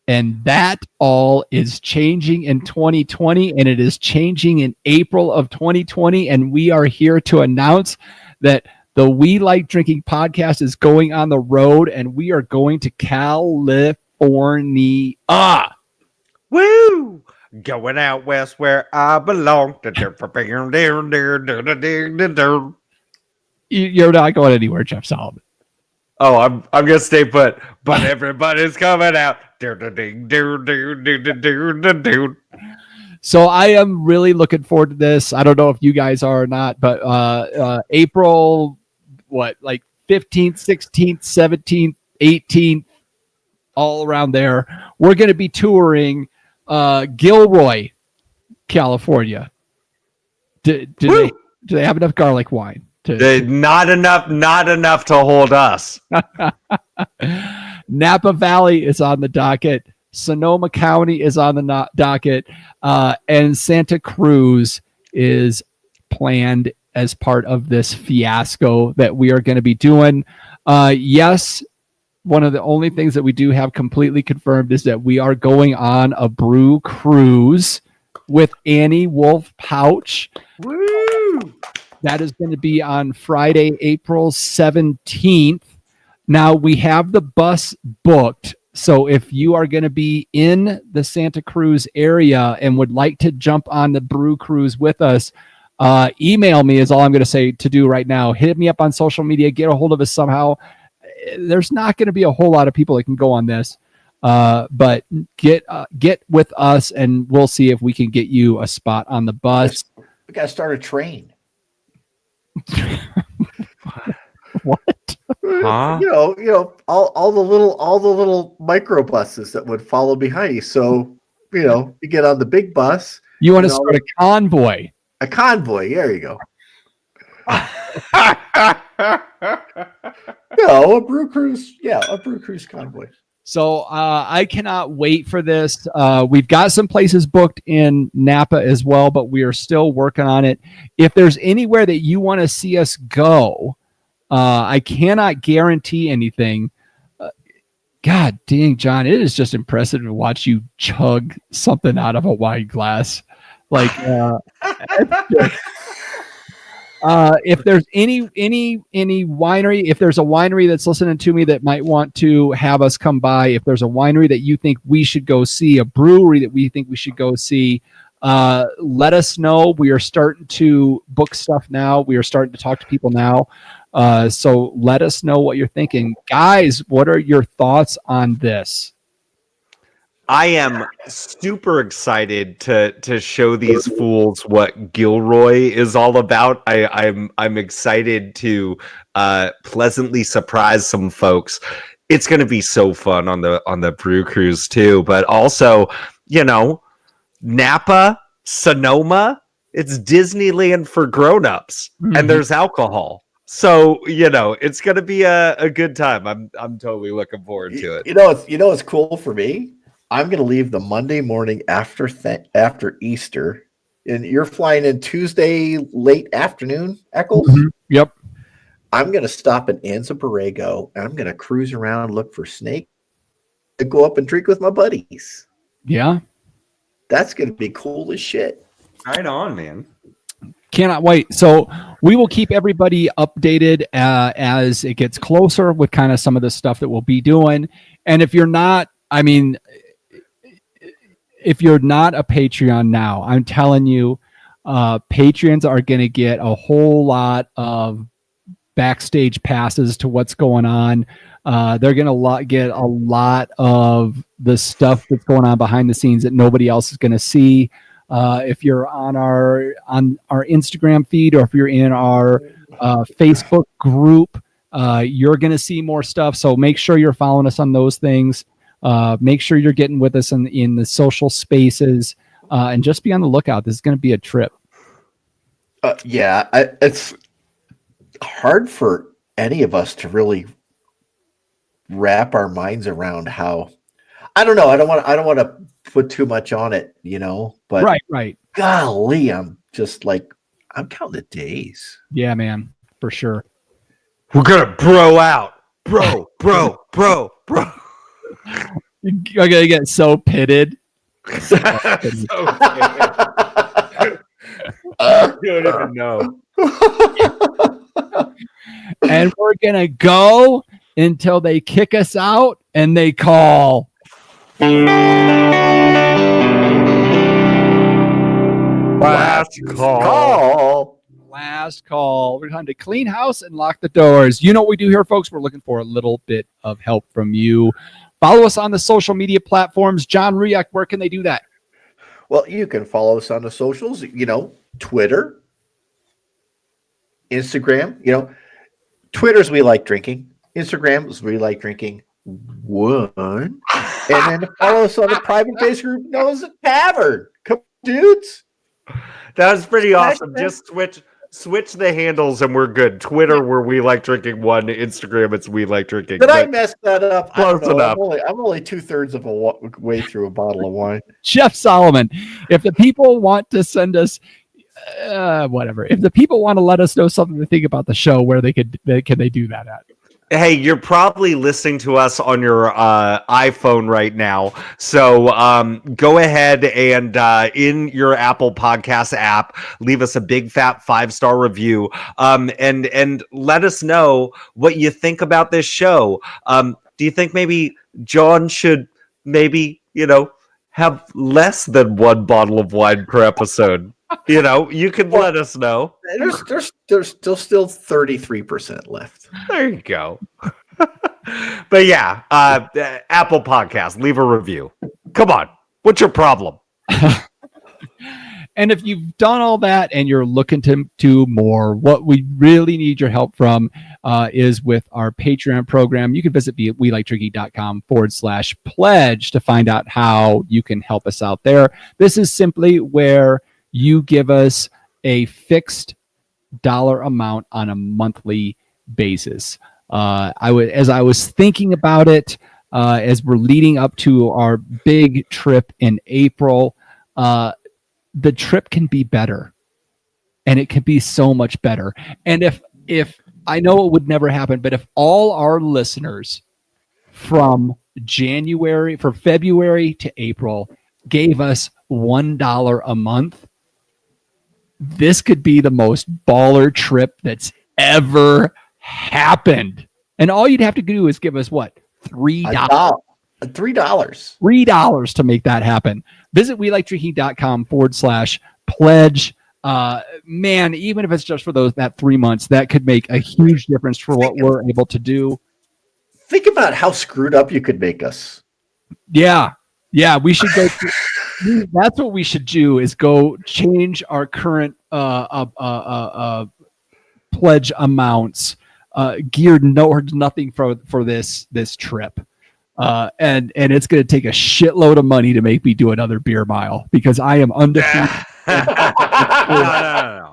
And that all is changing in 2020, and it is changing in April of 2020. And we are here to announce that the We Like Drinking podcast is going on the road, and we are going to California. Woo! Going out west where I belong. You're not going anywhere, Jeff Solomon. Oh, I'm gonna stay put, but everybody's coming out. So I am really looking forward to this. I don't know if you guys are or not, but April, 15th, 16th, 17th, 18th, all around there, we're going to be touring Gilroy, California. Do they have enough garlic wine? Not enough to hold us. Napa Valley is on the docket. Sonoma County is on the docket. And Santa Cruz is planned as part of this fiasco that we are going to be doing. Yes, one of the only things that we do have completely confirmed is that we are going on a brew cruise with Annie Wolf Pouch. Woo! That is going to be on Friday, April 17th. Now, we have the bus booked. So if you are going to be in the Santa Cruz area and would like to jump on the brew cruise with us, email me is all I'm going to say to do right now. Hit me up on social media. Get a hold of us somehow. There's not going to be a whole lot of people that can go on this. But get with us and we'll see if we can get you a spot on the bus. We got to start a train. What? Huh? You know, all the little micro buses that would follow behind you. So, you get on the big bus. You want to start a convoy? A convoy. There you go. A brew cruise. Yeah, a brew cruise convoy. So I cannot wait for this. We've got some places booked in Napa as well, but we are still working on it. If there's anywhere that you want to see us go, I cannot guarantee anything. God dang, John, it is just impressive to watch you chug something out of a wine glass. Like, if there's any winery, if there's a winery that's listening to me that might want to have us come by, if there's a winery that you think we should go see, a brewery that we think we should go see, let us know. We are starting to book stuff now. We are starting to talk to people now. So let us know what you're thinking. Guys, what are your thoughts on this? I am super excited to show these fools what Gilroy is all about. I'm excited to pleasantly surprise some folks. It's going to be so fun on the brew cruise too. But also, Napa, Sonoma, it's Disneyland for grown-ups, and there's alcohol. So, it's going to be a good time. I'm totally looking forward to it. It's cool for me. I'm going to leave the Monday morning after Easter, and you're flying in Tuesday late afternoon, Eccles? Mm-hmm. Yep. I'm going to stop in Anza Borrego, and I'm going to cruise around, look for snake, to go up and drink with my buddies. Yeah. That's going to be cool as shit. Right on, man. Cannot wait. So we will keep everybody updated as it gets closer with kind of some of the stuff that we'll be doing. And if you're not, if you're not a Patreon now, I'm telling you, Patreons are going to get a whole lot of backstage passes to what's going on. They're going to get a lot of the stuff that's going on behind the scenes that nobody else is going to see. If you're on our Instagram feed or if you're in our Facebook group, you're going to see more stuff. So make sure you're following us on those things. Make sure you're getting with us in the social spaces, and just be on the lookout. This is going to be a trip. It's hard for any of us to really wrap our minds around how. I don't know. I don't want to put too much on it, But right. Golly, I'm just I'm counting the days. Yeah, man, for sure. We're gonna bro out, bro. You're gonna get so pitted. You don't even know. And we're gonna go until they kick us out and they call. Last call. Last call. We're time to clean house and lock the doors. You know what we do here, folks? We're looking for a little bit of help from you. Follow us on the social media platforms. John Riak, where can they do that? Well, you can follow us on the socials, Twitter, Instagram, Twitter's We Like Drinking, Instagram's We Like Drinking 1, and then follow us on the private Facebook group known as the Tavern. Come, dudes. That was pretty awesome. Just switch the handles and we're good. Twitter, where we like drinking one. Instagram, it's we like drinking. Did I mess that up? I don't Close know. enough. I'm only 2/3 of a way through a bottle of wine. Jeff Solomon, if the people want to send us whatever, if the people want to let us know something to think about the show, where can they do that at? Hey, you're probably listening to us on your iPhone right now. So go ahead and in your Apple Podcast app, leave us a big fat 5-star review and let us know what you think about this show. Do you think maybe John should have less than one bottle of wine per episode? You can let us know. There's still 33% left. There you go. But yeah, Apple Podcast, leave a review. Come on, what's your problem? And if you've done all that and you're looking to do more, what we really need your help from is with our Patreon program. You can visit weliketrinking.com/pledge to find out how you can help us out there. This is simply where you give us a fixed dollar amount on a monthly basis. As I was thinking about it, as we're leading up to our big trip in April, the trip can be better, and it can be so much better. And if I know it would never happen, but if all our listeners from February to April gave us $1 a month, this could be the most baller trip that's ever happened. And all you'd have to do is give us what? $3. $3 to make that happen. Visit weliketrinking.com/pledge. Man, even if it's just for that 3 months, that could make a huge difference for what we're able to do. Think about how screwed up you could make us. Yeah, we should go. That's what we should do, is go change our current pledge amounts geared nothing for this trip. And it's going to take a shitload of money to make me do another beer mile, because I am undefeated. No.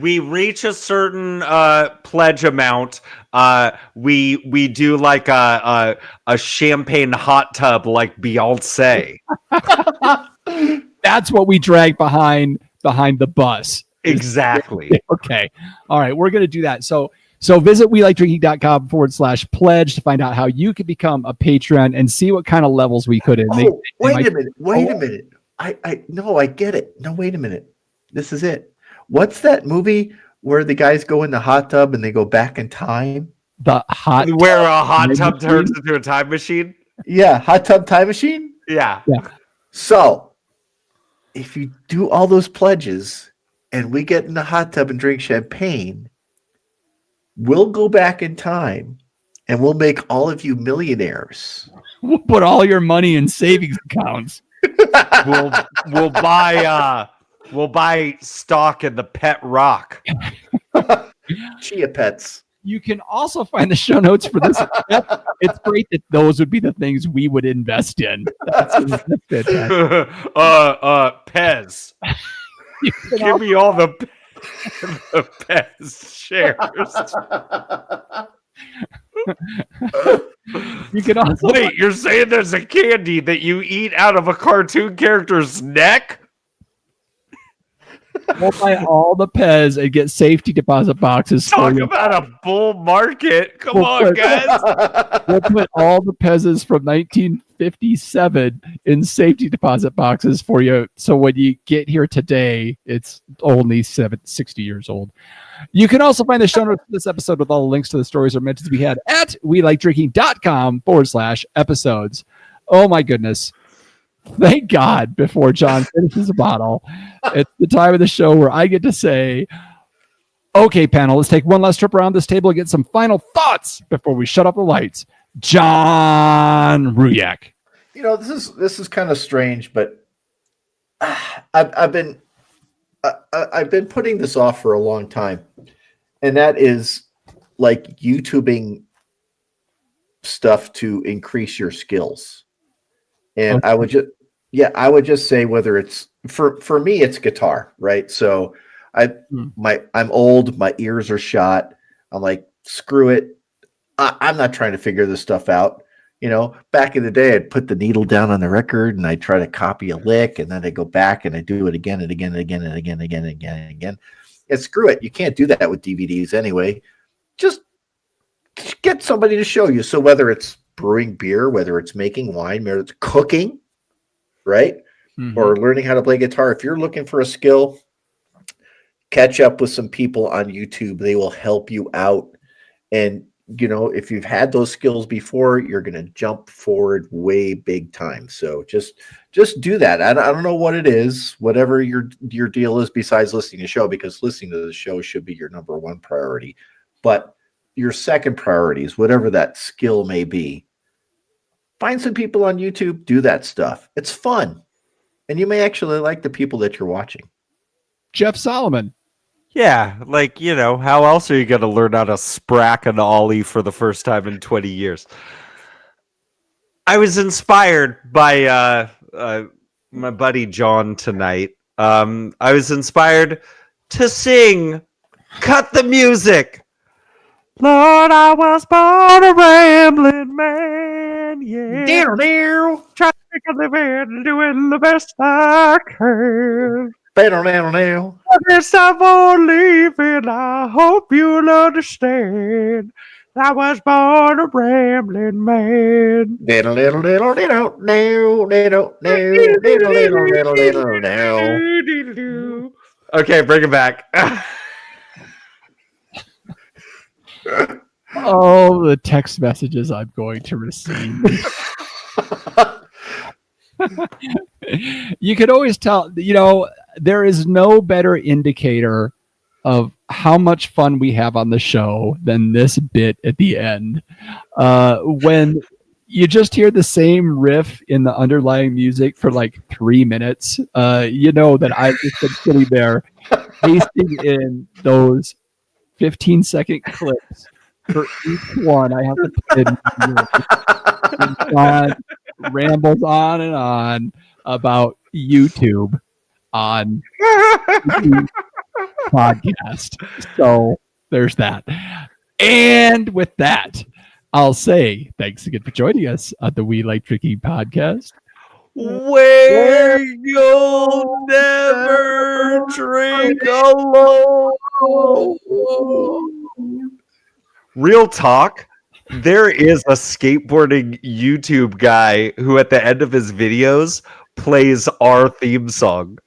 We reach a certain pledge amount. We do like a champagne hot tub like Beyonce. That's what we drag behind the bus. Exactly. Okay. All right. We're going to do that. So visit weliketrinking.com/pledge to find out how you can become a patron and see what kind of levels we could in. Wait a minute. No, I get it. No, wait a minute. This is it. What's that movie where the guys go in the hot tub and they go back in time? Where a hot tub turns into a time machine? Yeah, hot tub time machine? Yeah. So, if you do all those pledges and we get in the hot tub and drink champagne, we'll go back in time and we'll make all of you millionaires. We'll put all your money in savings accounts. We'll buy stock in the pet rock. Chia pets. You can also find the show notes for this. It's great that those would be the things we would invest in. That's fantastic. Pez. Give me all the Pez shares. You can also wait. You're saying there's a candy that you eat out of a cartoon character's neck? We'll buy all the Pez and get safety deposit boxes. Talk about a bull market. Come on, guys. We'll put all the Pez's from 1957 in safety deposit boxes for you. So when you get here today, it's only 60 years old. You can also find the show notes for this episode with all the links to the stories or mentions we had at weliketrinking.com/episodes. Oh my goodness. Thank God, before John finishes a bottle, it's the time of the show where I get to say, okay, panel, let's take one last trip around this table and get some final thoughts before we shut off the lights. John Ruyak. This is kind of strange, but I've been putting this off for a long time, and that is like YouTubing stuff to increase your skills. And okay. Yeah, I would just say whether it's for me, it's guitar, right? So I'm old, my ears are shot. I'm like, screw it. I'm not trying to figure this stuff out. Back in the day, I'd put the needle down on the record and I'd try to copy a lick, and then I go back and I do it again and again and again and again and again and again and again. And screw it. You can't do that with DVDs anyway. Just get somebody to show you. So whether it's brewing beer, whether it's making wine, whether it's cooking, right? Or learning how to play guitar. If you're looking for a skill, catch up with some people on YouTube. They will help you out. And, if you've had those skills before, you're going to jump forward way big time. So just do that. I don't know what it is, whatever your deal is besides listening to the show, because listening to the show should be your number one priority. But your second priority is whatever that skill may be. Find some people on YouTube, do that stuff. It's fun. And you may actually like the people that you're watching. Jeff Solomon. Yeah, how else are you going to learn how to sprack an ollie for the first time in 20 years? I was inspired by my buddy John tonight. I was inspired to sing Cut the Music. Lord, I was born a rambling man, yeah. Trying to make a living, doing the best I can. There's someone leaving, I hope you'll understand. I was born a rambling man. Okay, bring it back. Oh, the text messages I'm going to receive. You can always tell, there is no better indicator of how much fun we have on the show than this bit at the end. When you just hear the same riff in the underlying music for like 3 minutes, you know that I've just been sitting there pasting in those 15-second clips for each one. I have to put in John rambles on and on about YouTube on the podcast. So there's that. And with that, I'll say thanks again for joining us on the We Like Drinking podcast. Where you'll never drink alone. Real talk. There is a skateboarding YouTube guy who at the end of his videos plays our theme song.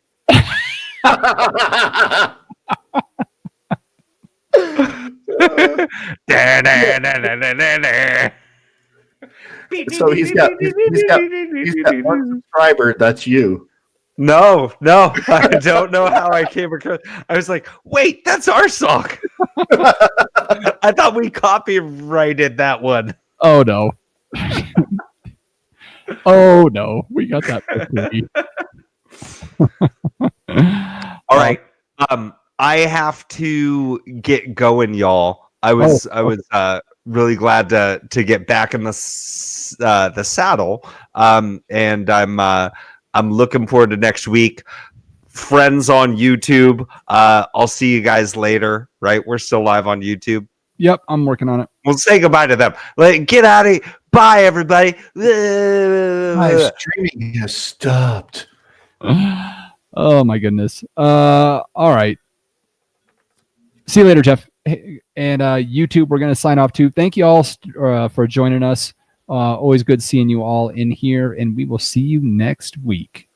So he's got one subscriber. That's you. No, I don't know how I came across. I was like, wait, that's our song. I thought we copyrighted that one. Oh no. Oh no, we got that for free. All right. I have to get going, y'all. I was really glad to get back in the saddle. And I'm looking forward to next week. Friends on YouTube. I'll see you guys later. Right? We're still live on YouTube. Yep, I'm working on it. We'll say goodbye to them. Get out of here. Bye, everybody. My streaming has stopped. Oh my goodness. All right. See you later, Jeff. And YouTube, we're going to sign off too. Thank you all for joining us. Always good seeing you all in here, and we will see you next week.